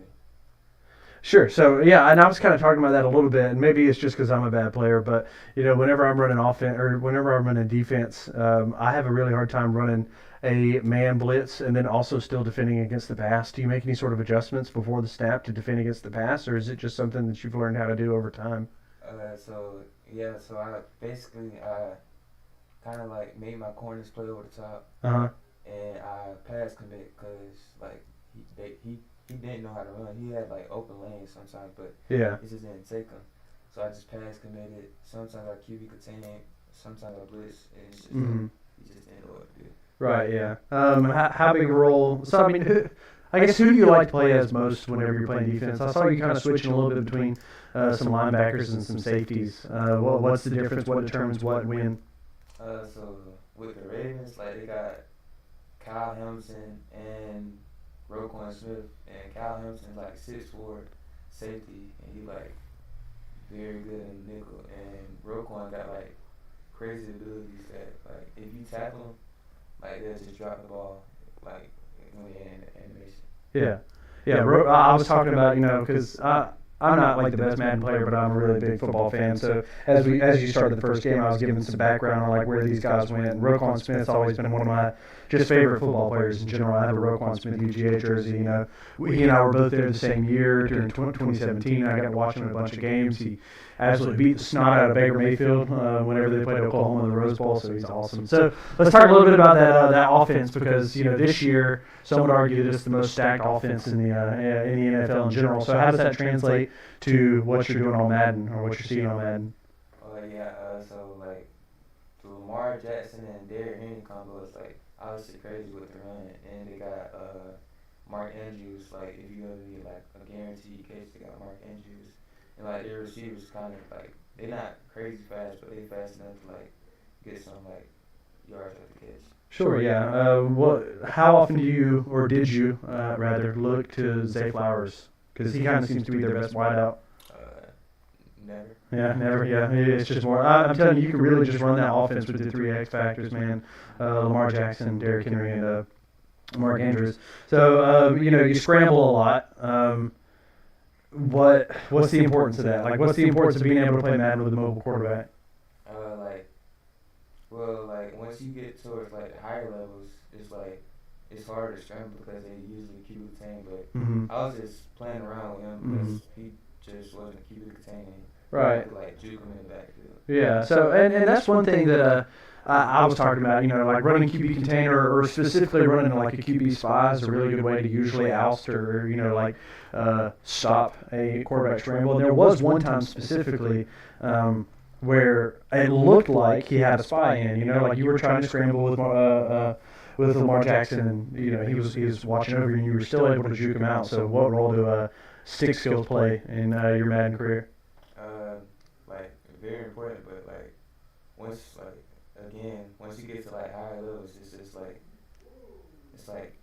Sure. So yeah, and I was kind of talking about that a little bit, and maybe it's just because I'm a bad player, but whenever I'm running offense or whenever I'm running defense, I have a really hard time running a man blitz and then also still defending against the pass. Do you make any sort of adjustments before the snap to defend against the pass, or is it just something that you've learned how to do over time? So I basically kind of like made my corners play over the top, Uh-huh. and I pass commit because like he didn't know how to run. He had like open lanes sometimes, but Yeah. it just didn't take him. So I just pass committed. Sometimes I QB contain, sometimes I blitz, and it's just Mhm. he just didn't know what to do. Right, yeah. How big a role? So, I mean, I guess who do you like to play as most whenever you're playing defense? I saw you kind of switching a little bit between some linebackers and some safeties. What's the difference? What determines what when? So with the Ravens, like they got Kyle Hamilton and Roquan Smith, and Kyle Hamilton's like 6'4" safety, and he like very good in nickel, and Roquan got like crazy abilities that like if you tackle him, like they'll just drop the ball like when you're in animation. Yeah. Yeah, I was talking about, because I'm not like the best Madden player, but I'm a really big football fan. So as you started the first game, I was giving some background on like where these guys went. And Roquan Smith's always been one of my just favorite football players in general. I have a Roquan Smith UGA jersey. He and I were both there the same year during 2017. I got to watch him in a bunch of games. He absolutely beat the snot out of Baker Mayfield whenever they played Oklahoma in the Rose Bowl. So he's awesome. So let's talk a little bit about that offense, because this year some would argue that it's the most stacked offense in the NFL in general. So how does that translate to what you're doing on Madden, or what you're seeing on Madden? So like the Lamar Jackson and Derrick Henry combo is like obviously crazy with the run, and they got Mark Andrews. Like if you ever need like a guaranteed case, they got Mark Andrews, and like their receivers kind of like they're not crazy fast, but they fast enough to like get some like yards at the catch. Sure, yeah. How often do you, or did you rather, look to Zay Flowers? Because he kind of seems to be their best wideout. Never. Yeah, never. Yeah, it's just more. I'm telling you, you can really just run that offense with the three X factors, man. Lamar Jackson, Derrick Henry, and Mark Andrews. So you scramble a lot. What's the importance of that? Like, what's the importance of being able to play Madden with a mobile quarterback? Like once you get towards like the higher levels, it's harder to scramble because they usually QB contain. But I was just playing around with him because he just wasn't QB containing. Right. I could, like juke him in the backfield. Yeah. So and that's one thing that I was talking about. Like running QB container, or specifically running like a QB spy is a really good way to usually oust or stop a quarterback scramble. And there was one time specifically where it looked like he had a spy in. Like you were trying to scramble with Lamar Jackson, and he was watching over you, and you were still able to juke him out. So what role do stick skills play in your Madden career? Like very important, but like once you get to like higher levels, it's like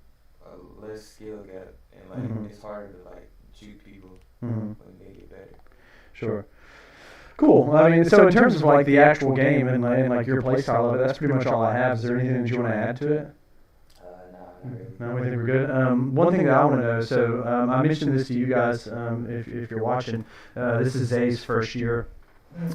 a less skill gap, and like it's harder to like juke people when they get better. Sure. Cool. I mean, so in terms of like the actual game and like your play style of it, that's pretty much all I have. Is there anything that you want to add to it? Not really. No, we think we're good. One thing that I want to know, so I mentioned this to you guys if you're watching. This is Zay's first year,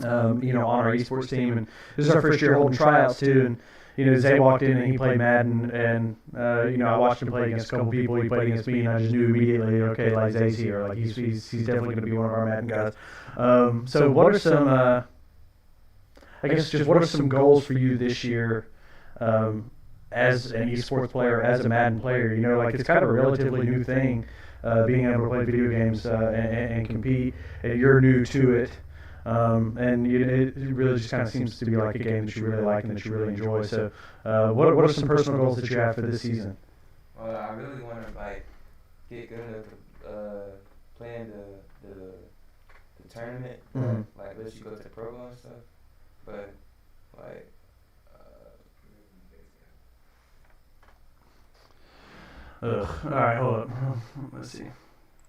on our esports team, and this is our first year holding tryouts too. And Zay walked in and he played Madden, and I watched him play against a couple people. He played against me, and I just knew immediately, okay, like Zay's here, like he's definitely going to be one of our Madden guys. So what are some, what are some goals for you this year? As an esports player, as a Madden player, like it's kind of a relatively new thing, being able to play video games and compete, and you're new to it. And it really just kind of seems to be like a game that you really like and that you really enjoy. So, what are some personal goals that you have for this season? Well, I really want to like get good enough to play in the tournament, like let you go to the Pro Bowl and stuff. But like. All right, hold up. Let's see.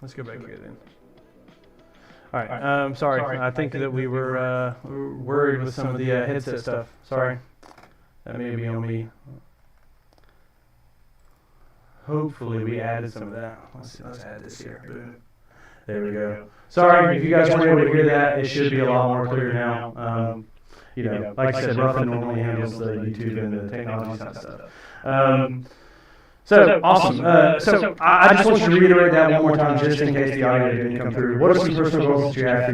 Let's go back here then. All right. Sorry. I think that we were worried with some of the headset stuff. Sorry. That may be on me. Hopefully we added some of that. Let's add this here. Boom. There we go. Sorry if you guys weren't able to hear that. It should be a lot more clear now. Like I said, Ruffin normally handles the YouTube and the technology stuff. So awesome. So I just want you to reiterate that one more time, just in case the audio didn't come through. What are some personal goals that you have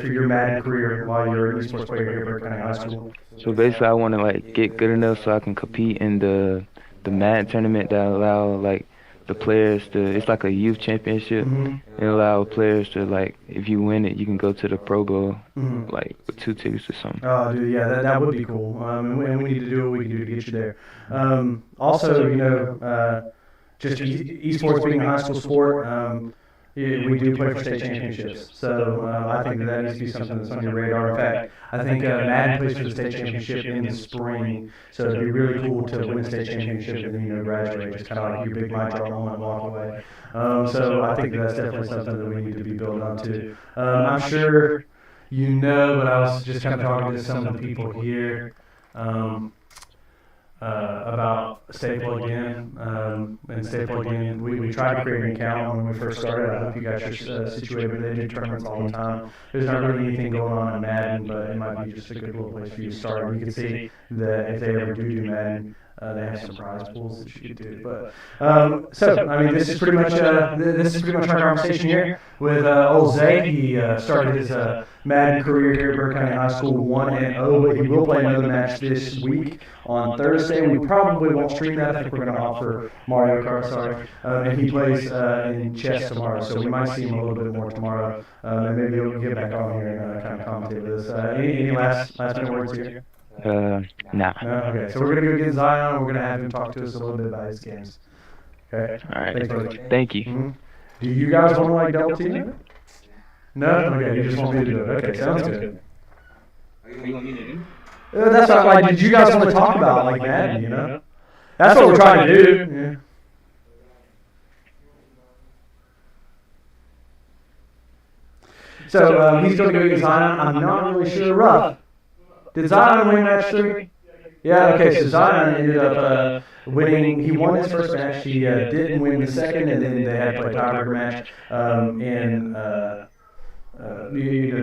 for your Madden career while you're an esports player here at Burke County High School? So basically, I want to like get good enough so I can compete in the Madden tournament that allow like the players to. It's like a youth championship. Mm-hmm. It allow players to like, if you win it, you can go to the Pro Bowl, Mm-hmm. like with 2 tickets or something. Oh, dude, yeah, that would be cool. And we need to do what we can do to get you there. Also, just esports being a high school sport, we do play for state championships. So I think that needs to be something that's on your radar. In fact, I think Madden plays for the state championship in the spring. So it'd be really cool to win a state championship and then graduate. It's kind of like your big mic drop moment and walk away. So I think that's definitely something that we need to be building on too. I'm sure but I was just kind of talking to some of the people here about Stay Plugged In. And Stay Plugged In, we tried to create an account when we first started. I hope you guys are situated, but they do tournaments all the time. There's not really anything going on in Madden, but it might be just a good little place for you to start. And you can see that if they ever do Madden, they have some prize pools that you could do. But this is pretty much our conversation here with old Zay. He started his Madden career here at Burke County High School 1-0, but he will play another match this week on Thursday. We probably won't stream that. I think we're going to offer Mario Kart. And he plays in chess tomorrow, so we might see him a little bit more tomorrow. And maybe he'll get back on here and kind of commentate with us. Any last minute words here? Nah. Okay, so we're going to go get Zion. We're going to have him talk to us a little bit about his games. Okay. All right. Thanks, Coach. Thank you. Mm-hmm. Do you guys want to double team it? No? Okay, you just want me to do it. Okay, sounds good. That's what, did you guys want to talk about, Madden, That's what we're trying to do. Yeah. So he's going to go get Zion. I'm not really sure. Ruff, did Zion win match 3? Yeah, okay, so Zion ended up winning. He won his first match. He didn't win the second, and then they had to play a tiebreaker match.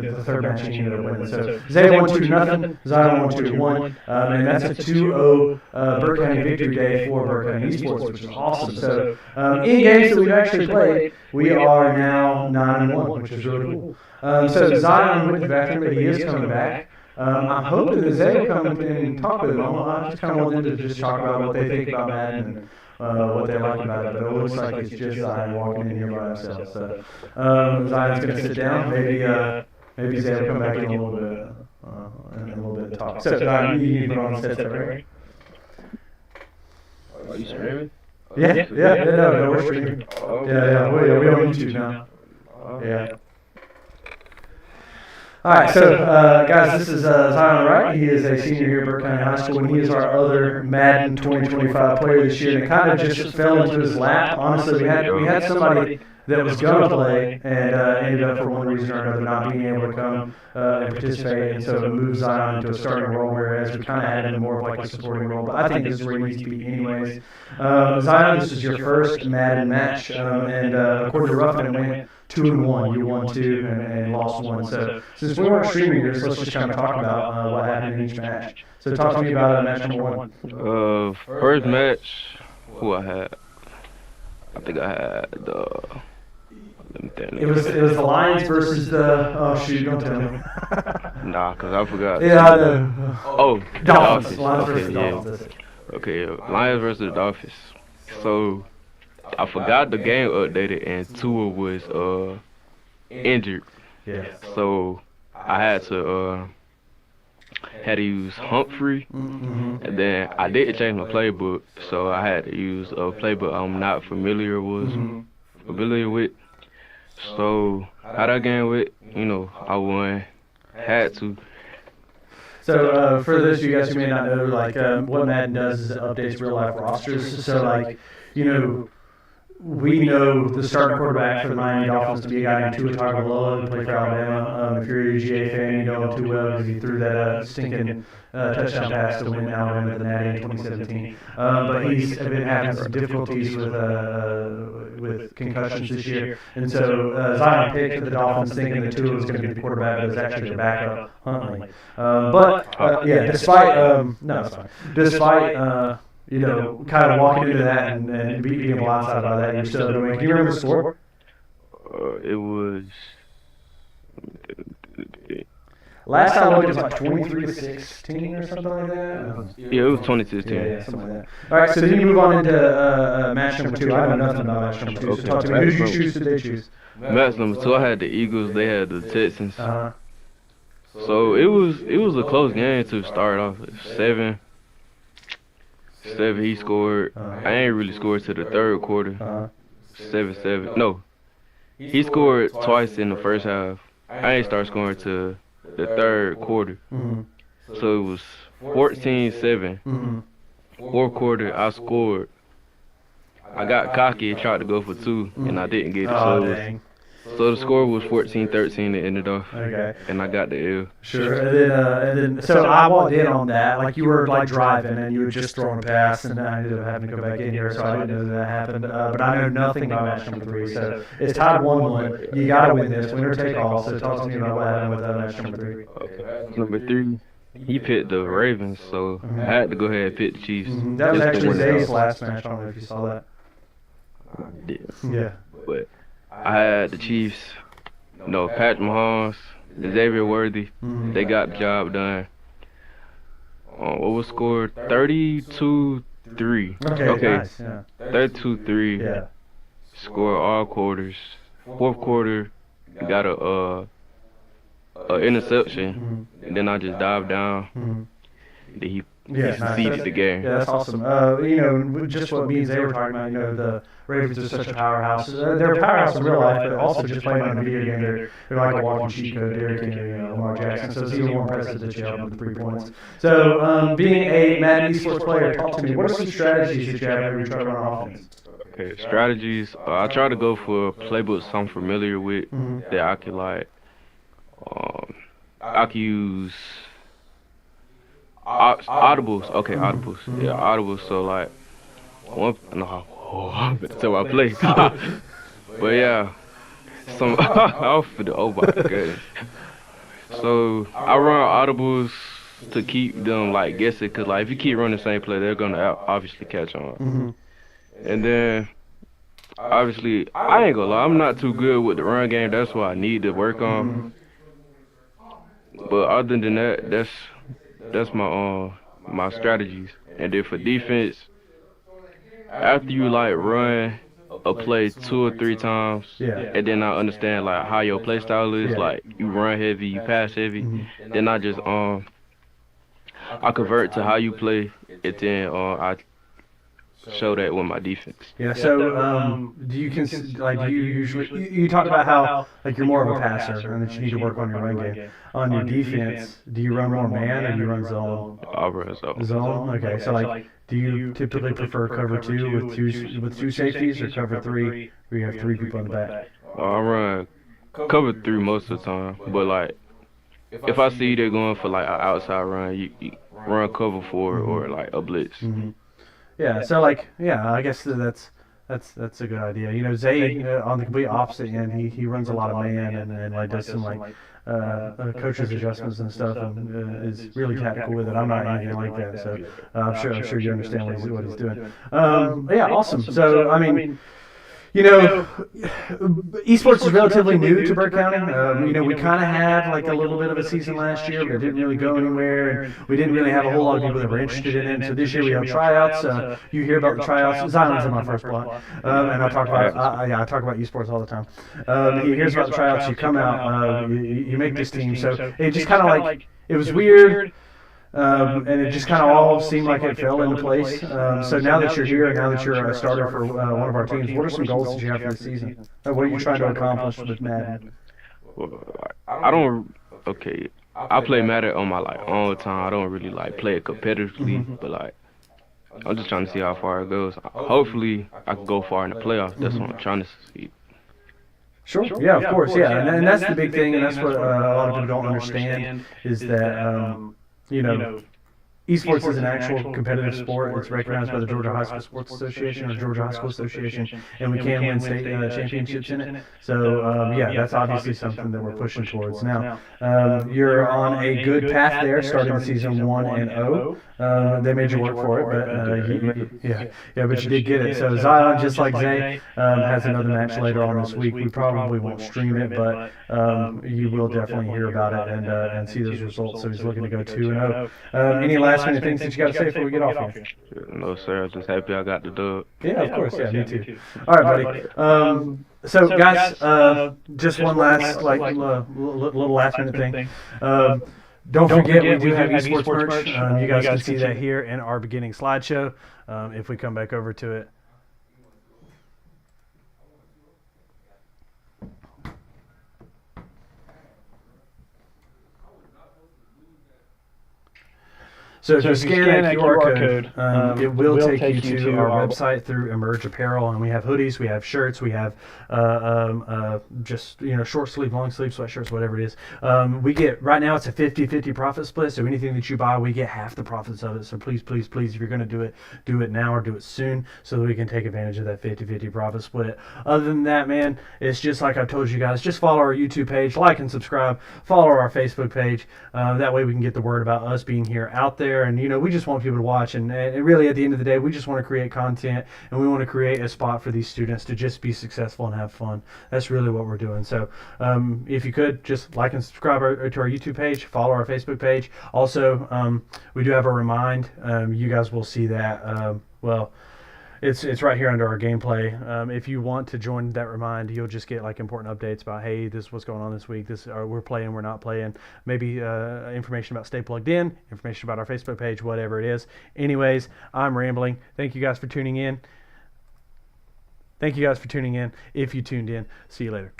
The third match he ended up winning. So Zay won 2-0, Zion won 2-1, and that's a 2-0 Burke County victory day for Burke County Esports, which is awesome. So in games that we've actually played, we are now 9-1, which is really cool. So Zion went to the bathroom, but he is coming back. I'm hoping that Zay will come and talk with him. I just kind of want them to just talk about what they think about Madden and what they like about it. But it looks like it's just Zion walking in here by himself. So Zion's going to sit down. Maybe Zay will come back in a little bit and talk. So Zion, you need to put on the set, right? Are you streaming? Yeah, no, we're streaming. Yeah, we're on YouTube now. Yeah. All right, so guys, this is Zion Wright. He is a senior here at Burke County High School, and he is our other Madden 2025 player this year. And it kind of just fell into his lap. Honestly, we had somebody that was going to play and ended up for one reason or another not being able to come and participate. And so it moved Zion into a starting role, whereas we kind of had him more of like a supporting role. But I think this is where he needs to be anyways. Zion, this is your first Madden match, and according to Ruffin, it went 2-1. You won 2 and lost 1. So since we weren't streaming this, let's just kind of talk about what happened in each match. So talk to me about match number 1. First match, who I had? I think I had the. Let me think. It was the Lions versus the. Oh shoot! Don't tell me. Nah, cause I forgot. Yeah, I know. Oh, Dolphins. Lions versus Dolphins. Okay, Lions versus the Dolphins. So I forgot the game updated and Tua was injured. Yeah. So I had to use Humphrey, and then I didn't change my playbook, so I had to use a playbook I'm not familiar with. So how that game went, I won. Had to. So for those of you guys who may not know, what Madden does is it updates real life rosters. So we know the starting quarterback for the Miami Dolphins to be a guy named Tua Tagovailoa who played for Alabama. If you're a UGA fan, you know him too well because he threw that stinking touchdown pass to win Alabama the Natty in 2017. But he's been having some difficulties with concussions this year. And so Zion picked the Dolphins thinking that Tua was going to be the quarterback, but it was actually the backup, Huntley. Despite kind of walking into that and being blindsided by that, you're still doing. Do you remember the score? It was. Last time I looked, it was like 23-16 or something like that. Yeah, it was 22-10. Yeah, something like that. All right, so then you move on into match number 2. I know nothing about match number 2. So talk to me. Who did you choose? Who did they choose? Match number 2, I had the Eagles. They had the Texans. Uh-huh. So it was a close game to start off. 7. He scored. I ain't really scored to the third quarter. 7-7. No, he scored twice in the first half. I ain't start scoring to the third quarter. So it was 14-7. Fourth quarter, I scored. I got cocky and tried to go for 2, and I didn't get it. So the score was 14-13. It ended off. Okay. And I got the L. Sure. And then so I walked in on that, like you were like driving and you were just throwing a pass, and I ended up having to go back in here, so I didn't know that happened. But I know nothing about match number 3, so it's tied 1-1. You got to win this, winner take all. So talk to me about what happened with match number 3. Okay. Number 3, he picked the Ravens, so I had to go ahead and pick the Chiefs. That was actually Zay's last match. I don't know if you saw that. Yeah. But I had the Chiefs, Patrick Mahomes, Xavier Worthy. They got the job done. What was scored? 32-3. Okay. Nice, yeah. 32-3. Yeah. Scored all quarters. Fourth quarter, got a interception. And then I just dived down. Then he seeded the game. Yeah, that's awesome. Just what me and Zay were talking about, the Ravens are such a powerhouse. They're a powerhouse in real life, but also just playing on a video game, they're like a walking cheat code, Derrick Henry, Lamar Jackson. So it's even more impressive that you have with 3 points. So being a Madden Esports player, talk to me. What are some strategies that you have when you try to run offense? Okay, strategies. I try to go for playbooks I'm familiar with that I can like. I can use audibles. Okay, audibles. Yeah, audibles. So like, that's how I play. But yeah, some off for the my goodness. So I run audibles to keep them like guessing, cause like if you keep running the same play, they're gonna obviously catch on. And then obviously I ain't gonna lie, I'm not too good with the run game. That's what I need to work on. But other than that, that's my strategies. And then for defense, after you like run a play 2 or 3 times, and then I understand like how your play style is, like you run heavy, you pass heavy, then I just I convert to how you play, and then I show that with my defense. Yeah. So, do you usually you talked about how like you're more of a passer and that you need to work on your run game. On your defense, do you run more man or do you run zone? I run zone. Zone. Okay. So like, do you typically prefer cover 2 with two safeties or cover 3 where you have 3 people in the back? I run cover 3 most of the time, but like if I see they're going for like an outside run, you run cover 4 or like a blitz. Yeah, so like, I guess that's a good idea. Zay on the complete opposite end, he runs a lot of man and like does some like coaches adjustments and stuff, and is really tactical with it. I'm not anything like that, so I'm sure you understand what he's doing. Yeah, awesome. So I mean, esports is relatively new to Burke County. We kind of had like a little bit of a season last year, but it didn't really go anywhere. And we didn't really have a whole lot of people that were interested in it. So this year we have tryouts. You hear about the tryouts. Zion's in my first block, and I talk about esports all the time. He hears about the tryouts. You come out. You make this team. So it just kind of like it was weird. And it just kind of all seemed like it fell into place. So now that you're here, and now that you're a starter for one of our teams, what are some goals that you have for the season? What are you trying to accomplish with Madden? I play Madden on my like own time. I don't really like play it competitively, but like I'm just trying to see how far it goes. Hopefully, I can go far in the playoffs. That's what I'm trying to see. Sure. Yeah, of course. Yeah, and that's the big thing, and that's what a lot of people don't understand is that. Esports is an actual competitive sport. It's recognized by the Georgia High School Sports Association or Georgia High School Association, and we can win state championships in it. So, yeah, that's obviously something that we're pushing towards. Now, you're on a good path there, starting the season 1-0. They made you work for it, but but you did get it. So Zion, just like Zay, has another match later on this week. We probably won't stream it, but you will definitely hear about it and see those results. So he's looking to go 2-0. Any last minute things that you got to say before we get off here? No, sir. I'm just happy I got the dub. Yeah, of course. Yeah, me too. All right, buddy. So, guys, just one last little last minute thing. Don't forget, we do have esports merch. You guys can see that here in our beginning slideshow. If we come back over to it. So if you scan that QR code, it will take you to our website through Emerge Apparel, and we have hoodies, we have shirts, we have just short sleeve, long sleeve sweatshirts, whatever it is. We get right now it's a 50-50 profit split. So anything that you buy, we get half the profits of it. So please, if you're going to do it now or do it soon, so that we can take advantage of that 50-50 profit split. Other than that, man, it's just like I told you guys. Just follow our YouTube page, like and subscribe. Follow our Facebook page. That way we can get the word about us being here out there. And we just want people to watch, and really at the end of the day, we just want to create content, and we want to create a spot for these students to just be successful and have fun. That's really what we're doing. So if you could just like and subscribe to our YouTube page, follow our Facebook page. Also, we do have a remind. You guys will see that. It's right here under our gameplay. If you want to join that remind, you'll just get important updates about, hey, this is what's going on this week. We're playing, we're not playing. Maybe information about Stay Plugged In, information about our Facebook page, whatever it is. Anyways, I'm rambling. Thank you guys for tuning in. If you tuned in, see you later.